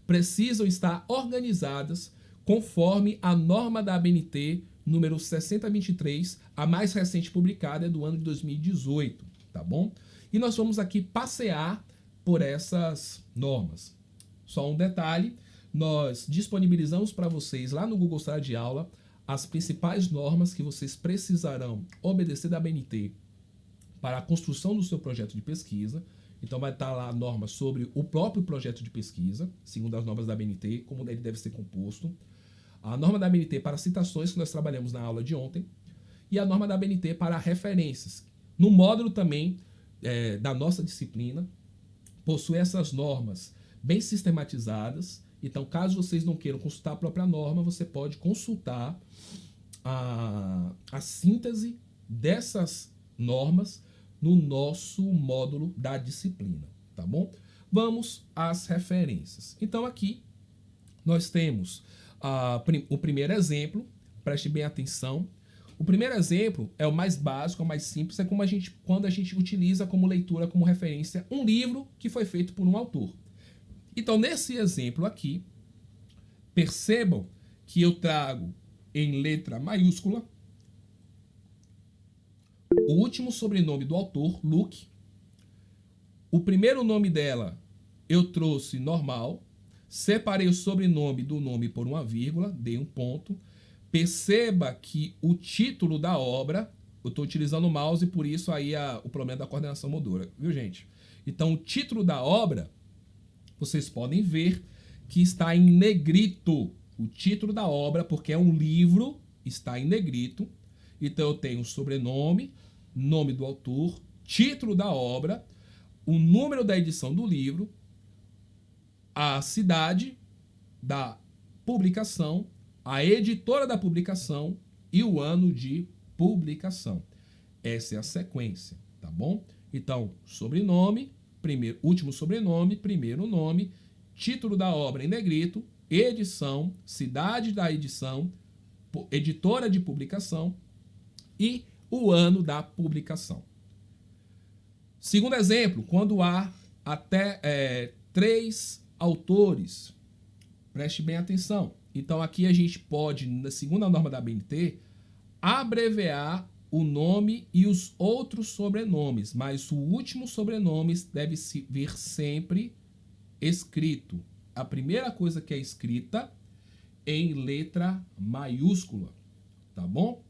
precisam estar organizadas conforme a norma da ABNT número 6023, a mais recente publicada é do ano de 2018, tá bom? E nós vamos aqui passear por essas normas. Só um detalhe, nós disponibilizamos para vocês lá no Google Sala de Aula as principais normas que vocês precisarão obedecer da ABNT para a construção do seu projeto de pesquisa. Então vai estar lá a norma sobre o próprio projeto de pesquisa, segundo as normas da ABNT, como ele deve ser composto. A norma da ABNT para citações, que nós trabalhamos na aula de ontem. E a norma da ABNT para referências. No módulo também da nossa disciplina, possui essas normas bem sistematizadas. Então, caso vocês não queiram consultar a própria norma, você pode consultar a síntese dessas normas no nosso módulo da disciplina, tá bom? Vamos às referências. Então, aqui nós temos o primeiro exemplo, preste bem atenção. O primeiro exemplo é o mais básico, é o mais simples, é como quando a gente utiliza como leitura, como referência, um livro que foi feito por um autor. Então, nesse exemplo aqui, percebam que eu trago em letra maiúscula o último sobrenome do autor, Luke. O primeiro nome dela eu trouxe normal. Separei o sobrenome do nome por uma vírgula, dei um ponto. Perceba que o título da obra, eu estou utilizando o mouse, por isso aí o problema da coordenação motora, viu, gente? Então, o título da obra, vocês podem ver que está em negrito. O título da obra, porque é um livro, está em negrito. Então, eu tenho o sobrenome, nome do autor, título da obra, o número da edição do livro, a cidade da publicação, a editora da publicação e o ano de publicação. Essa é a sequência, tá bom? Então, sobrenome, último sobrenome, primeiro nome, título da obra em negrito, edição, cidade da edição, editora de publicação e o ano da publicação. Segundo exemplo, quando há até 3 autores, preste bem atenção. Então aqui a gente pode, segundo a norma da ABNT, abreviar o nome e os outros sobrenomes, mas o último sobrenome deve vir sempre escrito. A primeira coisa que é escrita em letra maiúscula, tá bom?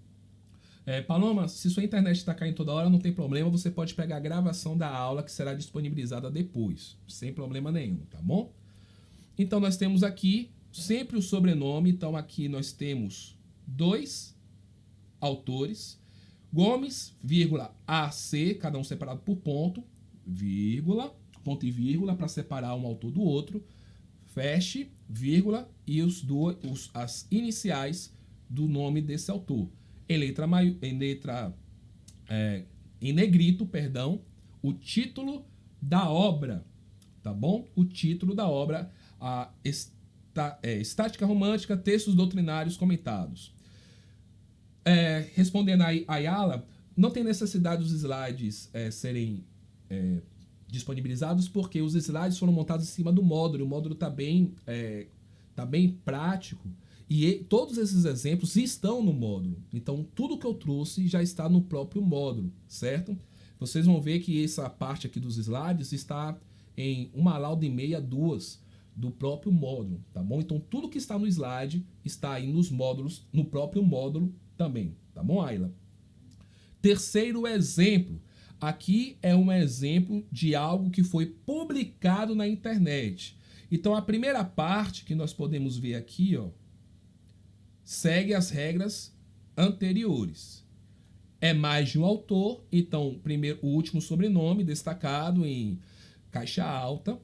Paloma, se sua internet está caindo toda hora, não tem problema, você pode pegar a gravação da aula que será disponibilizada depois, sem problema nenhum, tá bom? Então nós temos aqui sempre o sobrenome, então aqui nós temos 2 autores, Gomes, vírgula, AC, cada um separado por ponto, vírgula, ponto e vírgula para separar um autor do outro, feche, vírgula e as iniciais do nome desse autor. Em negrito, perdão, o título da obra, tá bom? O título da obra, Estática Romântica, Textos Doutrinários Comentados. Respondendo a Ayala, não tem necessidade dos slides serem disponibilizados, porque os slides foram montados em cima do módulo. O módulo está bem prático. E todos esses exemplos estão no módulo. Então, tudo que eu trouxe já está no próprio módulo, certo? Vocês vão ver que essa parte aqui dos slides está em 1 lauda e meia, 2 do próprio módulo, tá bom? Então, tudo que está no slide está aí nos módulos, no próprio módulo também, tá bom, Ayla? Terceiro exemplo. Aqui é um exemplo de algo que foi publicado na internet. Então, a primeira parte que nós podemos ver aqui, ó, segue as regras anteriores. É mais de um autor, então o último sobrenome destacado em caixa alta,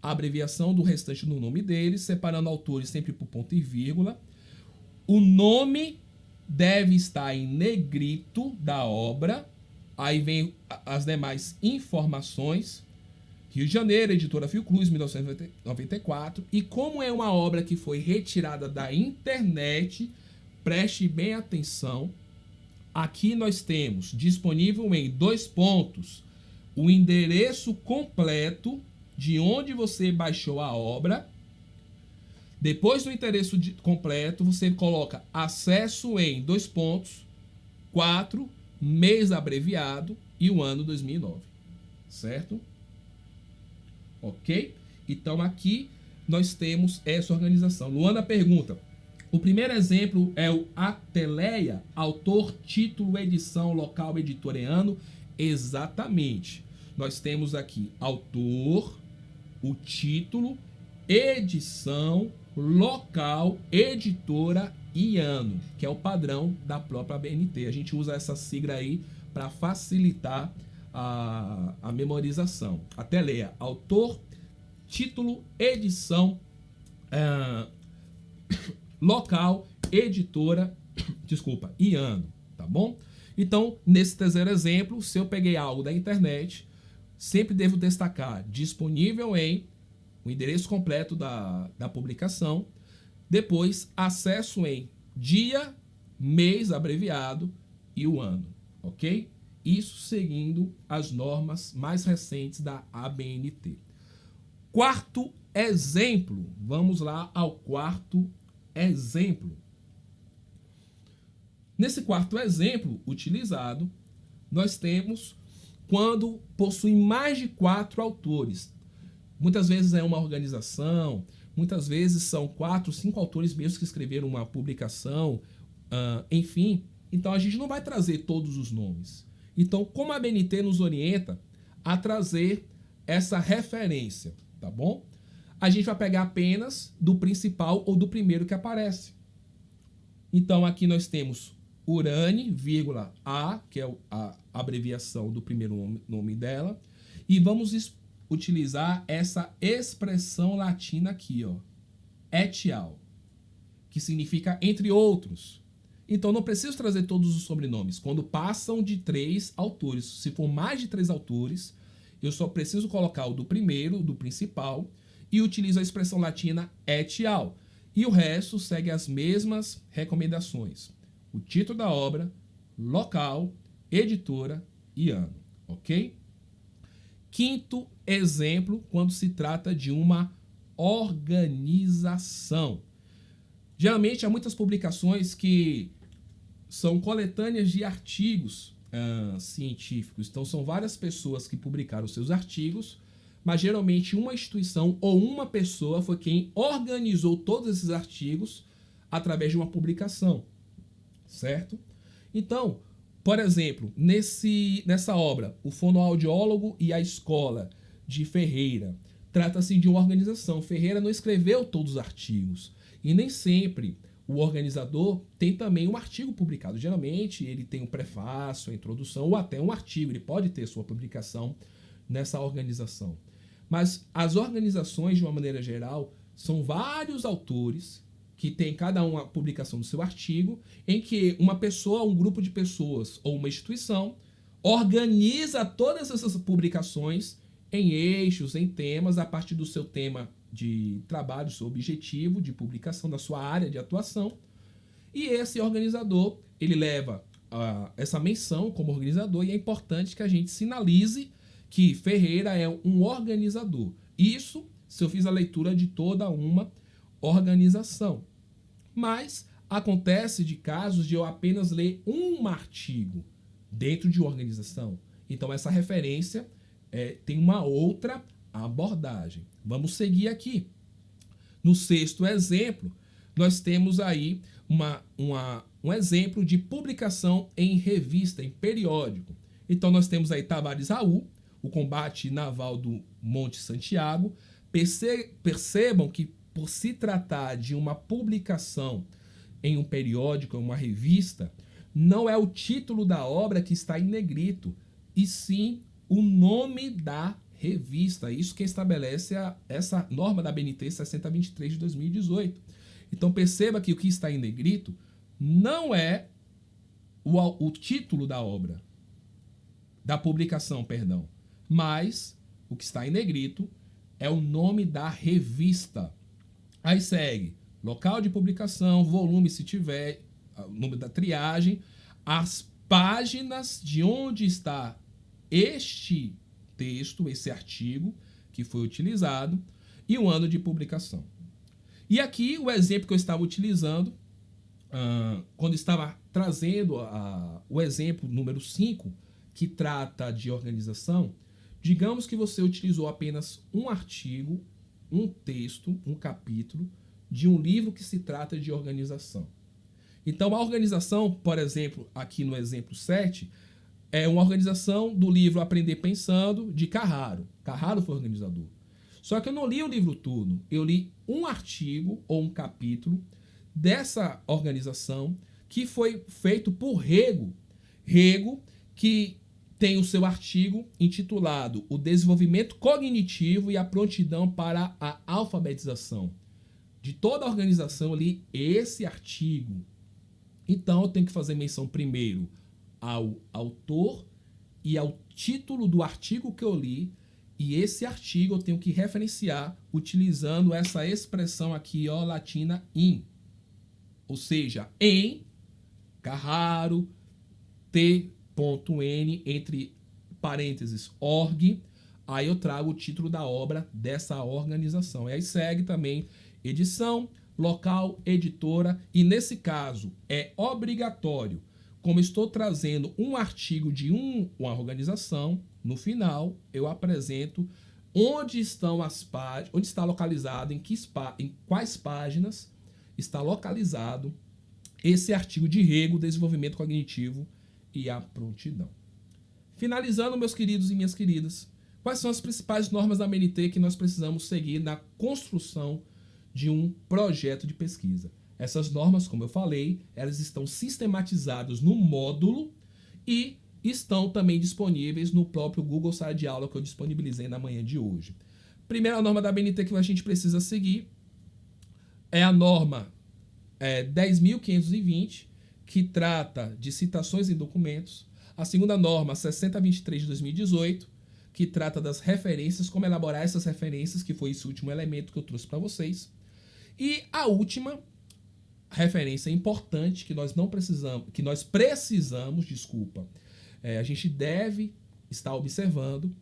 a abreviação do restante do nome deles, separando autores sempre por ponto e vírgula. O nome deve estar em negrito da obra. Aí vem as demais informações. Rio de Janeiro, editora Fiocruz, 1994. E como é uma obra que foi retirada da internet, preste bem atenção. Aqui nós temos disponível em 2 pontos o endereço completo de onde você baixou a obra. Depois do endereço completo, você coloca acesso em 2 pontos, 4, mês abreviado e o ano 2009. Certo? Ok? Então aqui nós temos essa organização. Luana pergunta: o primeiro exemplo é o Ateleia, autor, título, edição, local, editor e ano. Exatamente. Nós temos aqui autor, o título, edição, local, editora e ano, que é o padrão da própria ABNT. A gente usa essa sigla aí para facilitar a memorização. Ateleia, autor, título, edição, local, editora, e ano, tá bom? Então, nesse terceiro exemplo, se eu peguei algo da internet, sempre devo destacar disponível em o endereço completo da publicação, depois acesso em dia, mês abreviado e o ano, ok? Isso seguindo as normas mais recentes da ABNT. Quarto exemplo, vamos lá ao quarto exemplo. Nesse quarto exemplo utilizado, nós temos quando possui mais de 4 autores. Muitas vezes é uma organização, muitas vezes são 4, 5 autores mesmo que escreveram uma publicação, enfim. Então a gente não vai trazer todos os nomes. Então, como a ABNT nos orienta a trazer essa referência, tá bom? A gente vai pegar apenas do principal ou do primeiro que aparece. Então aqui nós temos Urane, vírgula, A, que é a abreviação do primeiro nome dela, e vamos utilizar essa expressão latina aqui, ó, et al, que significa entre outros. Então não preciso trazer todos os sobrenomes. Quando passam de 3 autores, se for mais de 3 autores, eu só preciso colocar o do primeiro, do principal, e utilizo a expressão latina et al. E o resto segue as mesmas recomendações. O título da obra, local, editora e ano, ok? Quinto exemplo, quando se trata de uma organização. Geralmente há muitas publicações que são coletâneas de artigos científicos. Então são várias pessoas que publicaram seus artigos, mas geralmente uma instituição ou uma pessoa foi quem organizou todos esses artigos através de uma publicação, certo? Então, por exemplo, nessa obra, o Fonoaudiólogo e a Escola de Ferreira, trata-se de uma organização. Ferreira não escreveu todos os artigos e nem sempre o organizador tem também um artigo publicado. Geralmente ele tem um prefácio, a introdução ou até um artigo. Ele pode ter sua publicação nessa organização. Mas as organizações, de uma maneira geral, são vários autores que tem cada uma a publicação do seu artigo, em que uma pessoa, um grupo de pessoas ou uma instituição organiza todas essas publicações em eixos, em temas, a partir do seu tema de trabalho, seu objetivo de publicação, da sua área de atuação. E esse organizador, ele leva essa menção como organizador, e é importante que a gente sinalize que Ferreira é um organizador. Isso se eu fiz a leitura de toda uma organização. Mas acontece de casos de eu apenas ler um artigo dentro de uma organização. Então essa referência tem uma outra abordagem. Vamos seguir aqui. No sexto exemplo, nós temos aí um exemplo de publicação em revista, em periódico. Então nós temos aí Tavares Raul, o combate naval do Monte Santiago. Percebam que, por se tratar de uma publicação em um periódico, em uma revista, não é o título da obra que está em negrito, e sim o nome da revista. Isso que estabelece essa norma da BNT 6023 de 2018. Então perceba que o que está em negrito não é o título da obra, da publicação, perdão, mas o que está em negrito é o nome da revista. Aí segue local de publicação, volume se tiver, o número da triagem, as páginas de onde está este texto, esse artigo que foi utilizado e o ano de publicação. E aqui o exemplo que eu estava utilizando, quando estava trazendo o exemplo número 5, que trata de organização, digamos que você utilizou apenas um artigo, um texto, um capítulo de um livro que se trata de organização. Então, a organização, por exemplo, aqui no exemplo 7, é uma organização do livro Aprender Pensando, de Carraro. Carraro foi organizador. Só que eu não li o livro todo, eu li um artigo ou um capítulo dessa organização que foi feito por Rego. Rego, que tem o seu artigo intitulado O Desenvolvimento Cognitivo e a Prontidão para a Alfabetização. De toda a organização eu li esse artigo. Então eu tenho que fazer menção primeiro ao autor e ao título do artigo que eu li, e esse artigo eu tenho que referenciar utilizando essa expressão aqui, ó, latina in. Ou seja, em Carraro, t.n, entre parênteses, org, aí eu trago o título da obra dessa organização. E aí segue também edição, local, editora, e nesse caso é obrigatório, como estou trazendo um artigo de uma organização, no final eu apresento onde estão as páginas, onde está localizado, em quais páginas está localizado esse artigo de Rego, Desenvolvimento Cognitivo e a Prontidão. Finalizando, meus queridos e minhas queridas, quais são as principais normas da BNT que nós precisamos seguir na construção de um projeto de pesquisa? Essas normas, como eu falei, elas estão sistematizadas no módulo e estão também disponíveis no próprio Google Sala de Aula que eu disponibilizei na manhã de hoje. Primeira norma da BNT que a gente precisa seguir é a norma 10.520, que trata de citações em documentos. A segunda norma, 6023 de 2018, que trata das referências, como elaborar essas referências, que foi esse último elemento que eu trouxe para vocês. E a última referência importante que nós precisamos, a gente deve estar observando,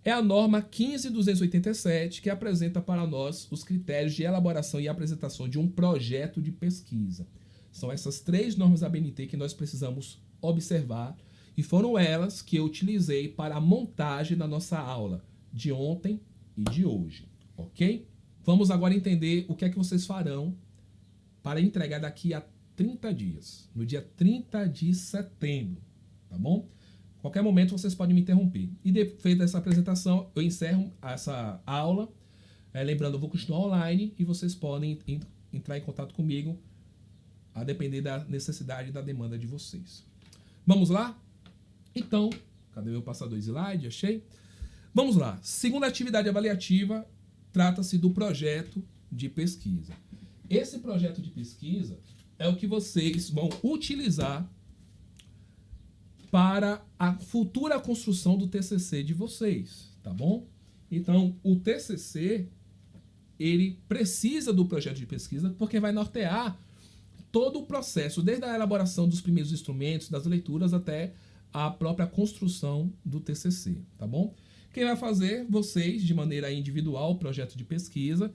é a norma 15.287, que apresenta para nós os critérios de elaboração e apresentação de um projeto de pesquisa. São essas 3 normas da BNT que nós precisamos observar, e foram elas que eu utilizei para a montagem da nossa aula de ontem e de hoje, ok? Vamos agora entender o que é que vocês farão para entregar daqui a 30 dias, no dia 30 de setembro, tá bom? Qualquer momento vocês podem me interromper. E feita essa apresentação, eu encerro essa aula. Lembrando, eu vou continuar online e vocês podem entrar em contato comigo a depender da necessidade e da demanda de vocês. Vamos lá? Então, cadê meu passador slide? Achei. Vamos lá. Segunda atividade avaliativa trata-se do projeto de pesquisa. Esse projeto de pesquisa é o que vocês vão utilizar para a futura construção do TCC de vocês, tá bom? Então, o TCC, ele precisa do projeto de pesquisa porque vai nortear todo o processo, desde a elaboração dos primeiros instrumentos, das leituras, até a própria construção do TCC, tá bom? Quem vai fazer? Vocês, de maneira individual, o projeto de pesquisa,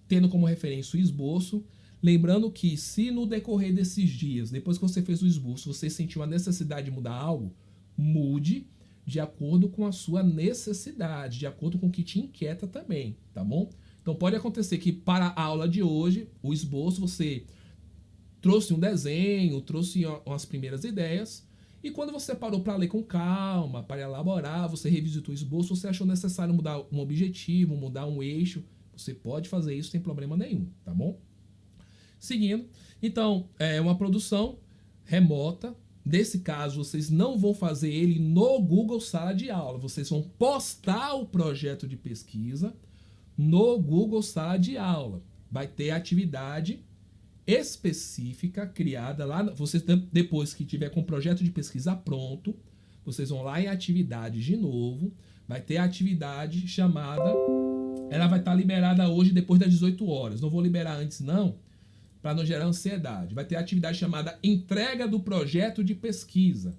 tendo como referência o esboço. Lembrando que se no decorrer desses dias, depois que você fez o esboço, você sentiu a necessidade de mudar algo, mude de acordo com a sua necessidade, de acordo com o que te inquieta também, tá bom? Então pode acontecer que para a aula de hoje, o esboço, você trouxe um desenho, trouxe umas primeiras ideias, e quando você parou para ler com calma, para elaborar, você revisitou o esboço, você achou necessário mudar um objetivo, mudar um eixo, você pode fazer isso sem problema nenhum, tá bom? Seguindo. Então, é uma produção remota. Nesse caso, vocês não vão fazer ele no Google Sala de Aula. Vocês vão postar o projeto de pesquisa no Google Sala de Aula. Vai ter atividade específica criada lá. Vocês, depois que tiver com o projeto de pesquisa pronto, vocês vão lá em atividades de novo. Vai ter a atividade chamada... Ela vai estar liberada hoje depois das 18 horas. Não vou liberar antes, não, para não gerar ansiedade. Vai ter a atividade chamada entrega do projeto de pesquisa.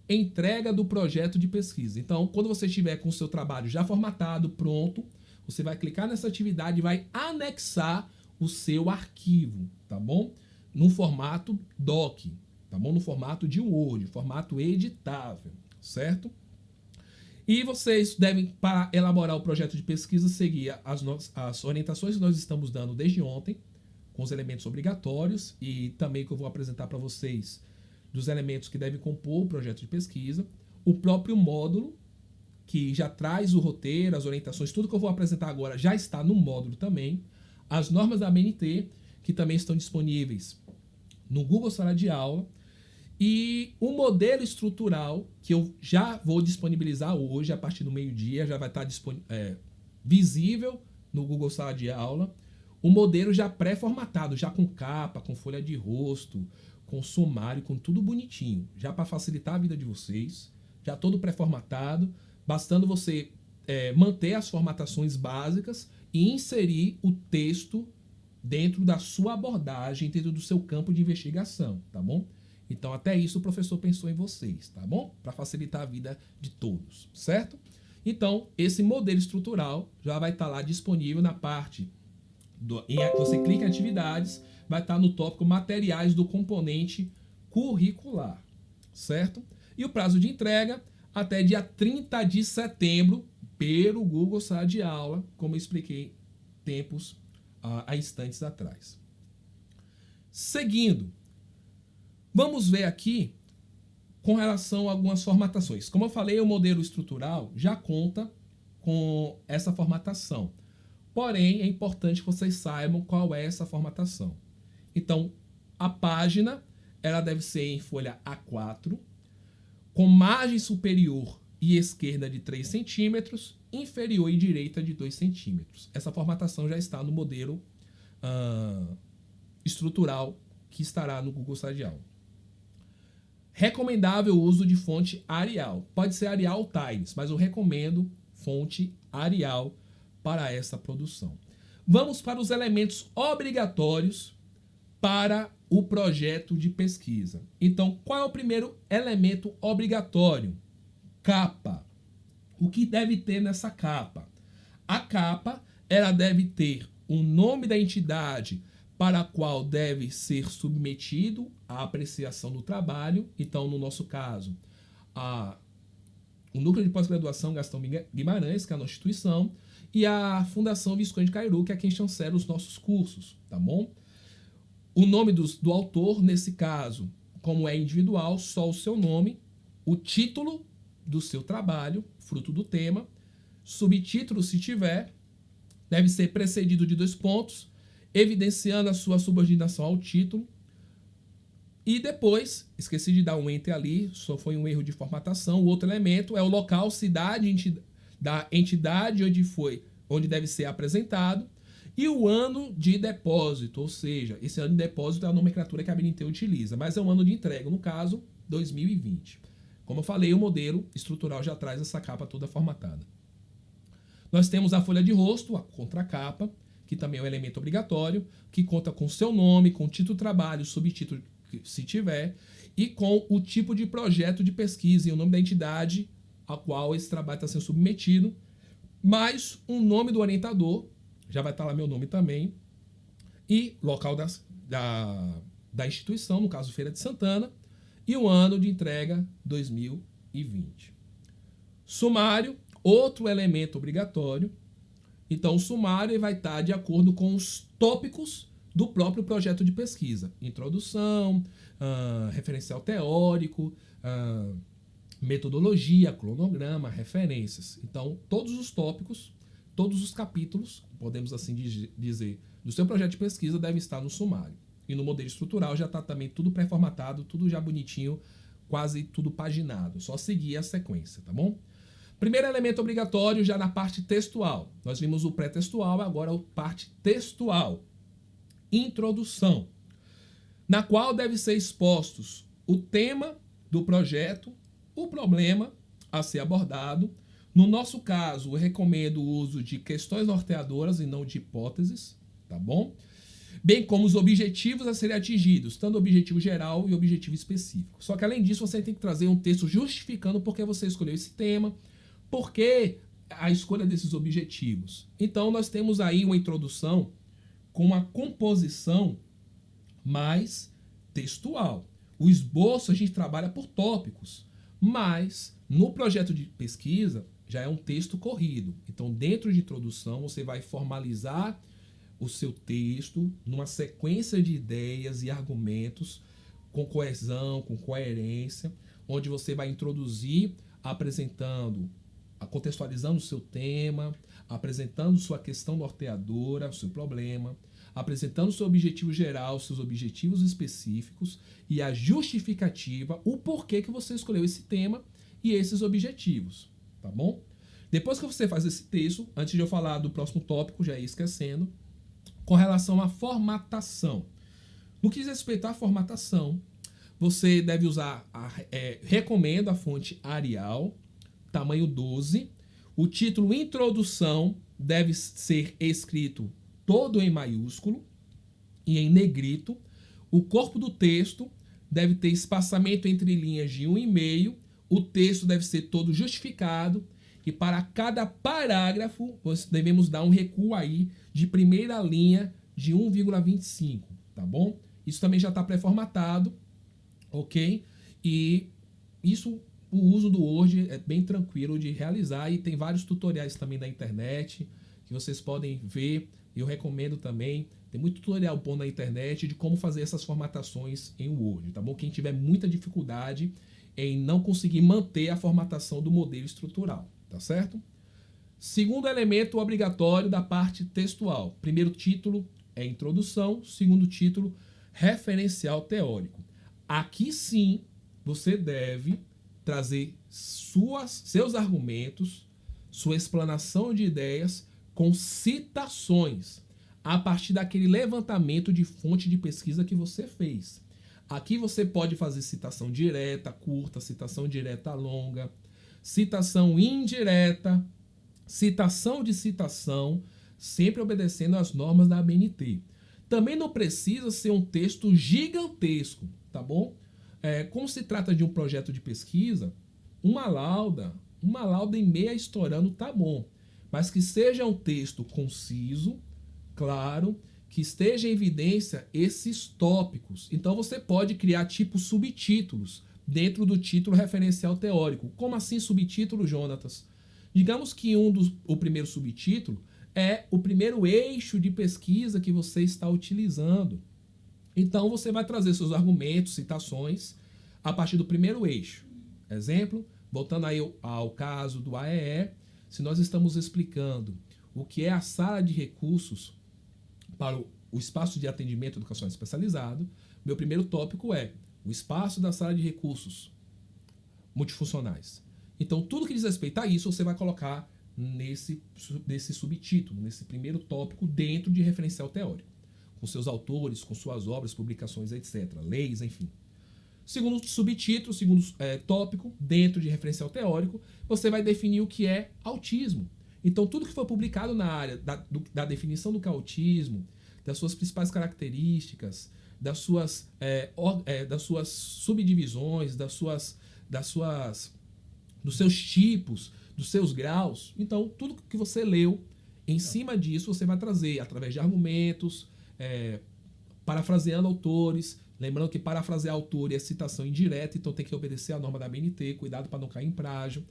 Entrega do projeto de pesquisa. Então, quando você estiver com o seu trabalho já formatado, pronto, você vai clicar nessa atividade e vai anexar o seu arquivo, tá bom? No formato doc, tá bom? No formato de Word, formato editável, certo? E vocês devem, para elaborar o projeto de pesquisa, seguir as orientações que nós estamos dando desde ontem, com os elementos obrigatórios e também que eu vou apresentar para vocês dos elementos que devem compor o projeto de pesquisa, o próprio módulo, que já traz o roteiro, as orientações, tudo que eu vou apresentar agora já está no módulo também, as normas da ABNT, que também estão disponíveis no Google Sala de Aula, e o modelo estrutural, que eu já vou disponibilizar hoje, a partir do meio-dia, já vai estar visível no Google Sala de Aula, o modelo já pré-formatado, já com capa, com folha de rosto, com sumário, com tudo bonitinho, já para facilitar a vida de vocês, já todo pré-formatado, bastando você manter as formatações básicas e inserir o texto dentro da sua abordagem, dentro do seu campo de investigação, tá bom? Então, até isso o professor pensou em vocês, tá bom? Para facilitar a vida de todos, certo? Então, esse modelo estrutural já vai estar lá disponível na parte você clica em atividades, vai estar no tópico materiais do componente curricular, certo? E o prazo de entrega até dia 30 de setembro pelo Google Sala de Aula, como eu expliquei tempos há instantes atrás. Seguindo, vamos ver aqui com relação a algumas formatações. Como eu falei, o modelo estrutural já conta com essa formatação. Porém, é importante que vocês saibam qual é essa formatação. Então, a página ela deve ser em folha A4, com margem superior e esquerda de 3 centímetros, inferior e direita de 2 centímetros. Essa formatação já está no modelo estrutural que estará no Google Sala de Aula. Recomendável o uso de fonte Arial. Pode ser Arial Times, mas eu recomendo fonte Arial para essa produção. Vamos para os elementos obrigatórios para o projeto de pesquisa. Então, qual é o primeiro elemento obrigatório? Capa. O que deve ter nessa capa? A capa, ela deve ter o nome da entidade para a qual deve ser submetido a apreciação do trabalho. Então, no nosso caso, o Núcleo de Pós-Graduação Gastão Guimarães, que é a nossa instituição, e a Fundação Visconde Cairu, que é quem chancela os nossos cursos, tá bom? O nome do autor, nesse caso, como é individual, só o seu nome, o título do seu trabalho, fruto do tema, subtítulo, se tiver, deve ser precedido de 2 pontos, evidenciando a sua subordinação ao título. E depois, esqueci de dar um enter ali, só foi um erro de formatação. O outro elemento é o local, cidade da entidade onde deve ser apresentado, e o ano de depósito, ou seja, esse ano de depósito é a nomenclatura que a ABNT utiliza, mas é o ano de entrega, no caso, 2020. Como eu falei, o modelo estrutural já traz essa capa toda formatada. Nós temos a folha de rosto, a contracapa, que também é um elemento obrigatório, que conta com seu nome, com título do trabalho, subtítulo, se tiver, e com o tipo de projeto de pesquisa e o nome da entidade a qual esse trabalho está sendo submetido, mais um nome do orientador, já vai estar lá meu nome também, e local da instituição, no caso Feira de Santana, e o ano de entrega 2020. Sumário, outro elemento obrigatório. Então, o sumário vai estar de acordo com os tópicos do próprio projeto de pesquisa. Introdução, referencial teórico, metodologia, cronograma, referências. Então, todos os tópicos, todos os capítulos, podemos assim dizer, do seu projeto de pesquisa devem estar no sumário. E no modelo estrutural já está também tudo pré-formatado, tudo já bonitinho, quase tudo paginado. Só seguir a sequência, tá bom? Primeiro elemento obrigatório já na parte textual. Nós vimos o pré-textual, agora a parte textual. Introdução, na qual deve ser expostos o tema do projeto, o problema a ser abordado. No nosso caso, eu recomendo o uso de questões norteadoras e não de hipóteses, tá bom? Bem como os objetivos a serem atingidos, tanto objetivo geral e objetivo específico. Só que além disso, você tem que trazer um texto justificando por que você escolheu esse tema, por que a escolha desses objetivos. Então, nós temos aí uma introdução com uma composição mais textual. O esboço a gente trabalha por tópicos, mas no projeto de pesquisa já é um texto corrido. Então, dentro de introdução, você vai formalizar o seu texto numa sequência de ideias e argumentos com coesão, com coerência, onde você vai introduzir apresentando, contextualizando o seu tema, apresentando sua questão norteadora, o seu problema, apresentando o seu objetivo geral, seus objetivos específicos e a justificativa, o porquê que você escolheu esse tema e esses objetivos, tá bom? Depois que você faz esse texto, antes de eu falar do próximo tópico, já ia esquecendo, com relação à formatação. No que diz respeito à formatação, você deve usar, recomendo a fonte Arial, tamanho 12. O título Introdução deve ser escrito todo em maiúsculo e em negrito. O corpo do texto deve ter espaçamento entre linhas de 1,5. O texto deve ser todo justificado. E para cada parágrafo, nós devemos dar um recuo aí de primeira linha de 1,25, tá bom? Isso também já está pré-formatado, ok? E isso, o uso do Word é bem tranquilo de realizar e tem vários tutoriais também da internet que vocês podem ver. Eu recomendo também, tem muito tutorial bom na internet de como fazer essas formatações em Word, tá bom? Quem tiver muita dificuldade em não conseguir manter a formatação do modelo estrutural, tá certo? Segundo elemento obrigatório da parte textual. Primeiro título é introdução, segundo título, referencial teórico. Aqui sim, você deve trazer seus argumentos, sua explanação de ideias com citações, a partir daquele levantamento de fonte de pesquisa que você fez. Aqui você pode fazer citação direta, curta, citação direta longa, citação indireta, citação de citação, sempre obedecendo às normas da ABNT. Também não precisa ser um texto gigantesco, tá bom? Como se trata de um projeto de pesquisa, uma lauda e meia estourando tá bom. Mas que seja um texto conciso, claro, que esteja em evidência esses tópicos. Então você pode criar tipo subtítulos dentro do título referencial teórico. Como assim subtítulo, Jonatas? Digamos que o primeiro subtítulo é o primeiro eixo de pesquisa que você está utilizando. Então você vai trazer seus argumentos, citações, a partir do primeiro eixo. Exemplo, voltando aí ao caso do AEE, se nós estamos explicando o que é a sala de recursos para o espaço de atendimento educacional especializado, meu primeiro tópico é o espaço da sala de recursos multifuncionais. Então, tudo que diz respeito a isso, você vai colocar nesse subtítulo, nesse primeiro tópico, dentro de referencial teórico, com seus autores, com suas obras, publicações, etc., leis, enfim. Segundo subtítulo, segundo tópico, dentro de referencial teórico, você vai definir o que é autismo. Então, tudo que for publicado na área da definição do que é autismo, das suas principais características, das suas subdivisões, dos seus tipos, dos seus graus. Então, tudo que você leu, em cima disso, você vai trazer através de argumentos, parafraseando autores. Lembrando que parafrasear autor é citação indireta, então tem que obedecer à norma da ABNT, cuidado para não cair em plágio.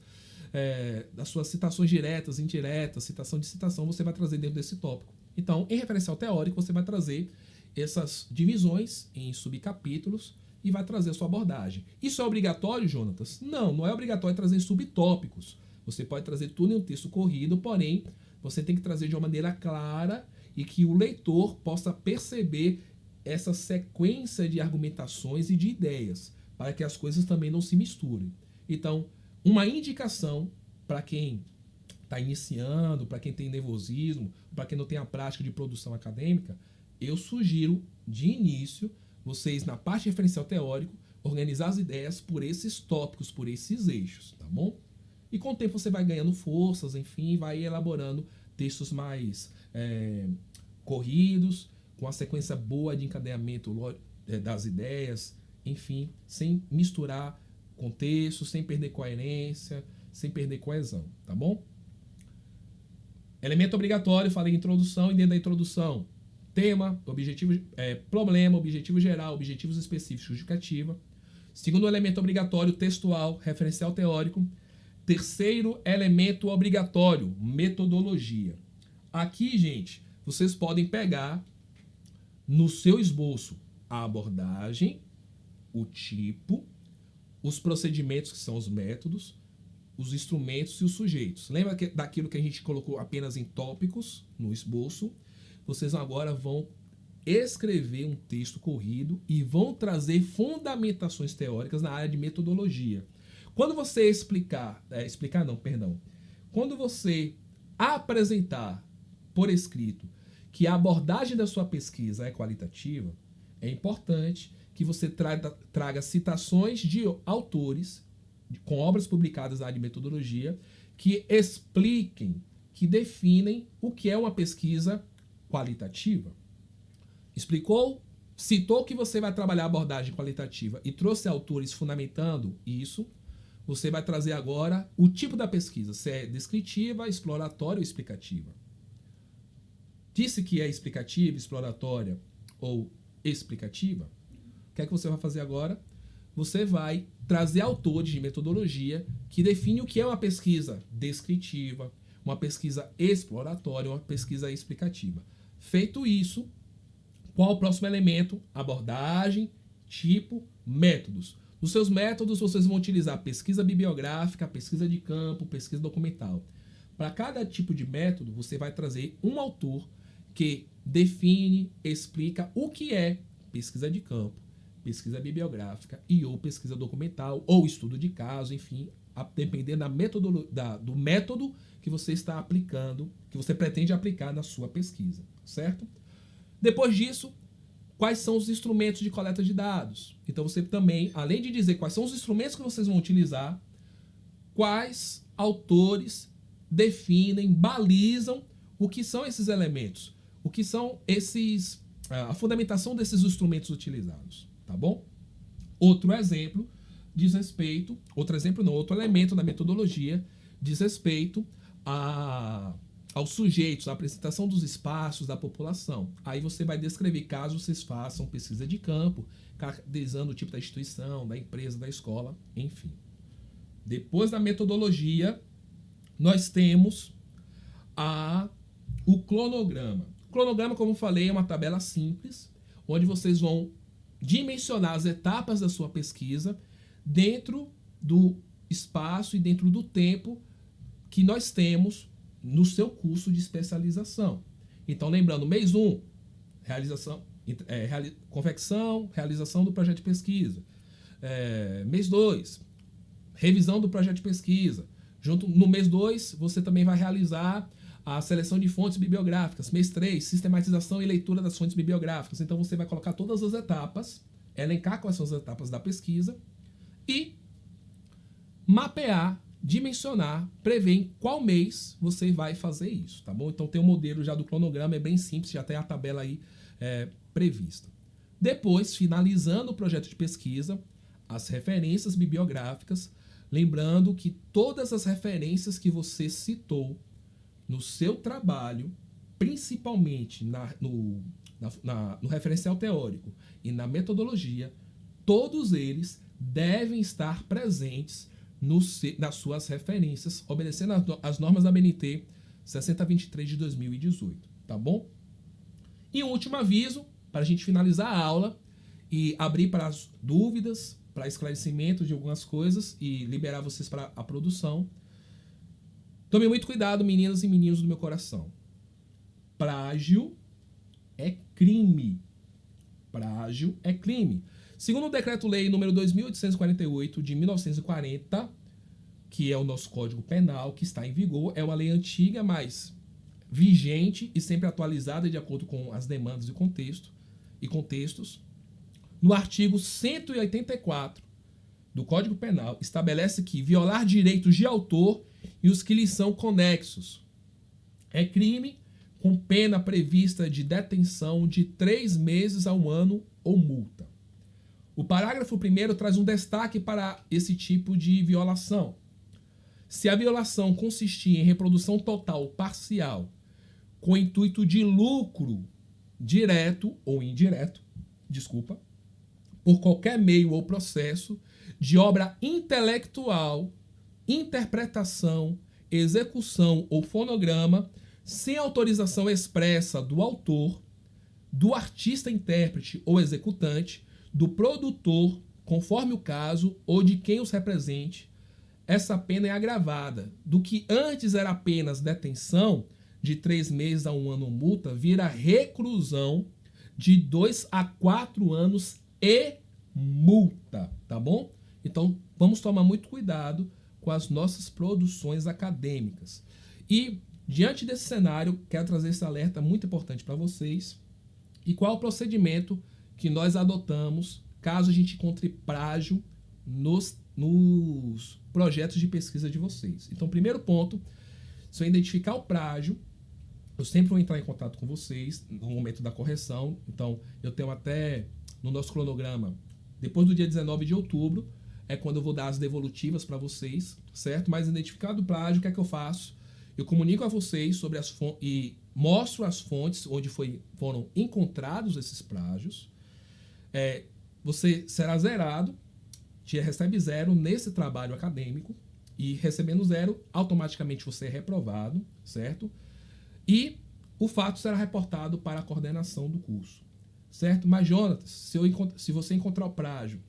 Das suas citações diretas, indiretas, citação de citação, você vai trazer dentro desse tópico. Então, em referencial teórico, você vai trazer essas divisões em subcapítulos e vai trazer a sua abordagem. Isso é obrigatório, Jonatas? Não, não é obrigatório trazer subtópicos. Você pode trazer tudo em um texto corrido, porém, você tem que trazer de uma maneira clara e que o leitor possa perceber essa sequência de argumentações e de ideias, para que as coisas também não se misturem. Então, uma indicação para quem está iniciando, para quem tem nervosismo, para quem não tem a prática de produção acadêmica, eu sugiro, de início, vocês, na parte de referencial teórico, organizar as ideias por esses tópicos, por esses eixos, tá bom? E com o tempo você vai ganhando forças, enfim, vai elaborando textos mais corridos, com a sequência boa de encadeamento das ideias, enfim, sem misturar contextos, sem perder coerência, sem perder coesão, tá bom? Elemento obrigatório, falei introdução, e dentro da introdução, tema, objetivo, problema, objetivo geral, objetivos específicos, justificativa. Segundo elemento obrigatório, textual, referencial teórico. Terceiro elemento obrigatório, metodologia. Aqui, gente, vocês podem pegar no seu esboço a abordagem, o tipo, os procedimentos, que são os métodos, os instrumentos e os sujeitos. Lembra daquilo que a gente colocou apenas em tópicos no esboço? Vocês agora vão escrever um texto corrido e vão trazer fundamentações teóricas na área de metodologia. Quando você quando você apresentar por escrito que a abordagem da sua pesquisa é qualitativa, é importante que você traga citações de autores com obras publicadas na área de metodologia que expliquem, que definem o que é uma pesquisa qualitativa. Explicou, citou que você vai trabalhar a abordagem qualitativa e trouxe autores fundamentando isso, você vai trazer agora o tipo da pesquisa, se é descritiva, exploratória ou explicativa. Disse que é explicativa, exploratória ou explicativa, o que é que você vai fazer agora? Você vai trazer autores de metodologia que definem o que é uma pesquisa descritiva, uma pesquisa exploratória, uma pesquisa explicativa. Feito isso, qual o próximo elemento? Abordagem, tipo, métodos. Nos seus métodos, vocês vão utilizar pesquisa bibliográfica, pesquisa de campo, pesquisa documental. Para cada tipo de método, você vai trazer um autor que define, explica o que é pesquisa de campo, pesquisa bibliográfica e ou pesquisa documental, ou estudo de caso, enfim, dependendo do método que você está aplicando, que você pretende aplicar na sua pesquisa, certo? Depois disso, quais são os instrumentos de coleta de dados? Então você também, além de dizer quais são os instrumentos que vocês vão utilizar, quais autores definem, balizam o que são esses elementos, o que são a fundamentação desses instrumentos utilizados, tá bom? Outro elemento da metodologia diz respeito aos sujeitos, à apresentação dos espaços da população. Aí você vai descrever, caso vocês façam pesquisa de campo, caracterizando o tipo da instituição, da empresa, da escola, enfim. Depois da metodologia, nós temos o cronograma. O cronograma, como eu falei, é uma tabela simples, onde vocês vão dimensionar as etapas da sua pesquisa dentro do espaço e dentro do tempo que nós temos no seu curso de especialização. Então, lembrando, mês 1, confecção, realização do projeto de pesquisa. Mês 2, revisão do projeto de pesquisa. No mês 2, você também vai realizar a seleção de fontes bibliográficas. Mês 3, sistematização e leitura das fontes bibliográficas. Então, você vai colocar todas as etapas, elencar quais são as etapas da pesquisa e mapear, dimensionar, prever em qual mês você vai fazer isso, tá bom? Então tem um modelo já do cronograma, é bem simples, já tem a tabela aí prevista. Depois, finalizando o projeto de pesquisa, as referências bibliográficas, lembrando que todas as referências que você citou no seu trabalho, principalmente no referencial teórico e na metodologia, todos eles devem estar presentes nas suas referências, obedecendo às normas da BNT 6023 de 2018, tá bom? E um último aviso, para a gente finalizar a aula e abrir para as dúvidas, para esclarecimento de algumas coisas e liberar vocês para a produção. Tome muito cuidado, meninas e meninos do meu coração. Plágio é crime. plágio é crime. Segundo o Decreto-Lei número 2.848 de 1940, que é o nosso Código Penal, que está em vigor, é uma lei antiga, mas vigente e sempre atualizada de acordo com as demandas e contextos. No artigo 184 do Código Penal, estabelece que violar direitos de autor e os que lhes são conexos é crime com pena prevista de detenção de 3 meses a 1 ano ou multa. O parágrafo 1º traz um destaque para esse tipo de violação. Se a violação consistir em reprodução total ou parcial, com intuito de lucro direto ou indireto, por qualquer meio ou processo, de obra intelectual, interpretação, execução ou fonograma, sem autorização expressa do autor, do artista-intérprete ou executante, do produtor, conforme o caso, ou de quem os represente, essa pena é agravada. Do que antes era apenas detenção de 3 meses a 1 ano ou multa, vira reclusão de 2 a 4 anos e multa, tá bom? Então, vamos tomar muito cuidado com as nossas produções acadêmicas. E, diante desse cenário, quero trazer esse alerta muito importante para vocês. E qual é o procedimento que nós adotamos caso a gente encontre plágio nos projetos de pesquisa de vocês? Então, primeiro ponto, se eu identificar o plágio, eu sempre vou entrar em contato com vocês no momento da correção. Então, eu tenho até no nosso cronograma, depois do dia 19 de outubro, é quando eu vou dar as devolutivas para vocês, certo? Mas identificado o plágio, o que é que eu faço? Eu comunico a vocês sobre as fontes e mostro as fontes onde foram encontrados esses plágios. Você será zerado, recebe 0 nesse trabalho acadêmico, e recebendo 0, automaticamente você é reprovado, certo? E o fato será reportado para a coordenação do curso, certo? Mas, Jonatas, se você encontrar o plágio,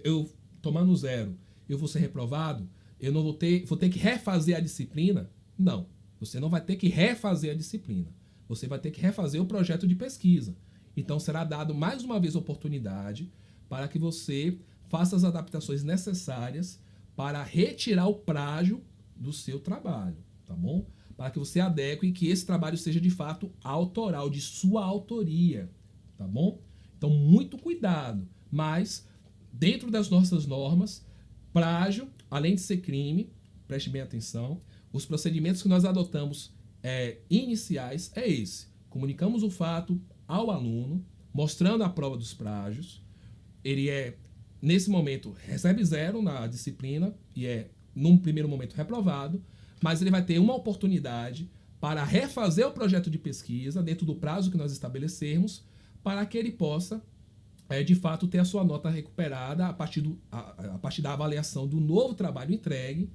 eu tomando 0, eu vou ser reprovado, eu não vou ter que refazer a disciplina? Não, você não vai ter que refazer a disciplina. Você vai ter que refazer o projeto de pesquisa. Então, será dado mais uma vez a oportunidade para que você faça as adaptações necessárias para retirar o plágio do seu trabalho, tá bom? Para que você adeque e que esse trabalho seja de fato autoral, de sua autoria, tá bom? Então, muito cuidado, mas dentro das nossas normas, plágio, além de ser crime, preste bem atenção, os procedimentos que nós adotamos iniciais é esse. Comunicamos o fato ao aluno, mostrando a prova dos plágios. Ele nesse momento, recebe 0 na disciplina e num primeiro momento, reprovado, mas ele vai ter uma oportunidade para refazer o projeto de pesquisa dentro do prazo que nós estabelecermos, para que ele possa, de fato, ter a sua nota recuperada a partir da avaliação do novo trabalho entregue,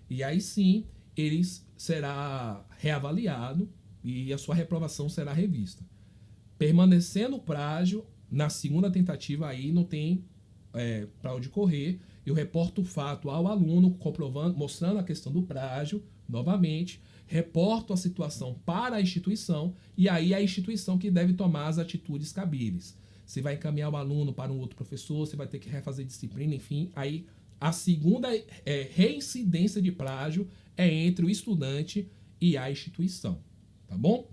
e aí sim ele será reavaliado e a sua reprovação será revista. Permanecendo o plágio, na segunda tentativa aí não tem para onde correr, eu reporto o fato ao aluno, comprovando, mostrando a questão do plágio, novamente, reporto a situação para a instituição, e aí é a instituição que deve tomar as atitudes cabíveis. Você vai encaminhar o aluno para um outro professor, você vai ter que refazer disciplina, enfim, aí a segunda reincidência de plágio é entre o estudante e a instituição, tá bom?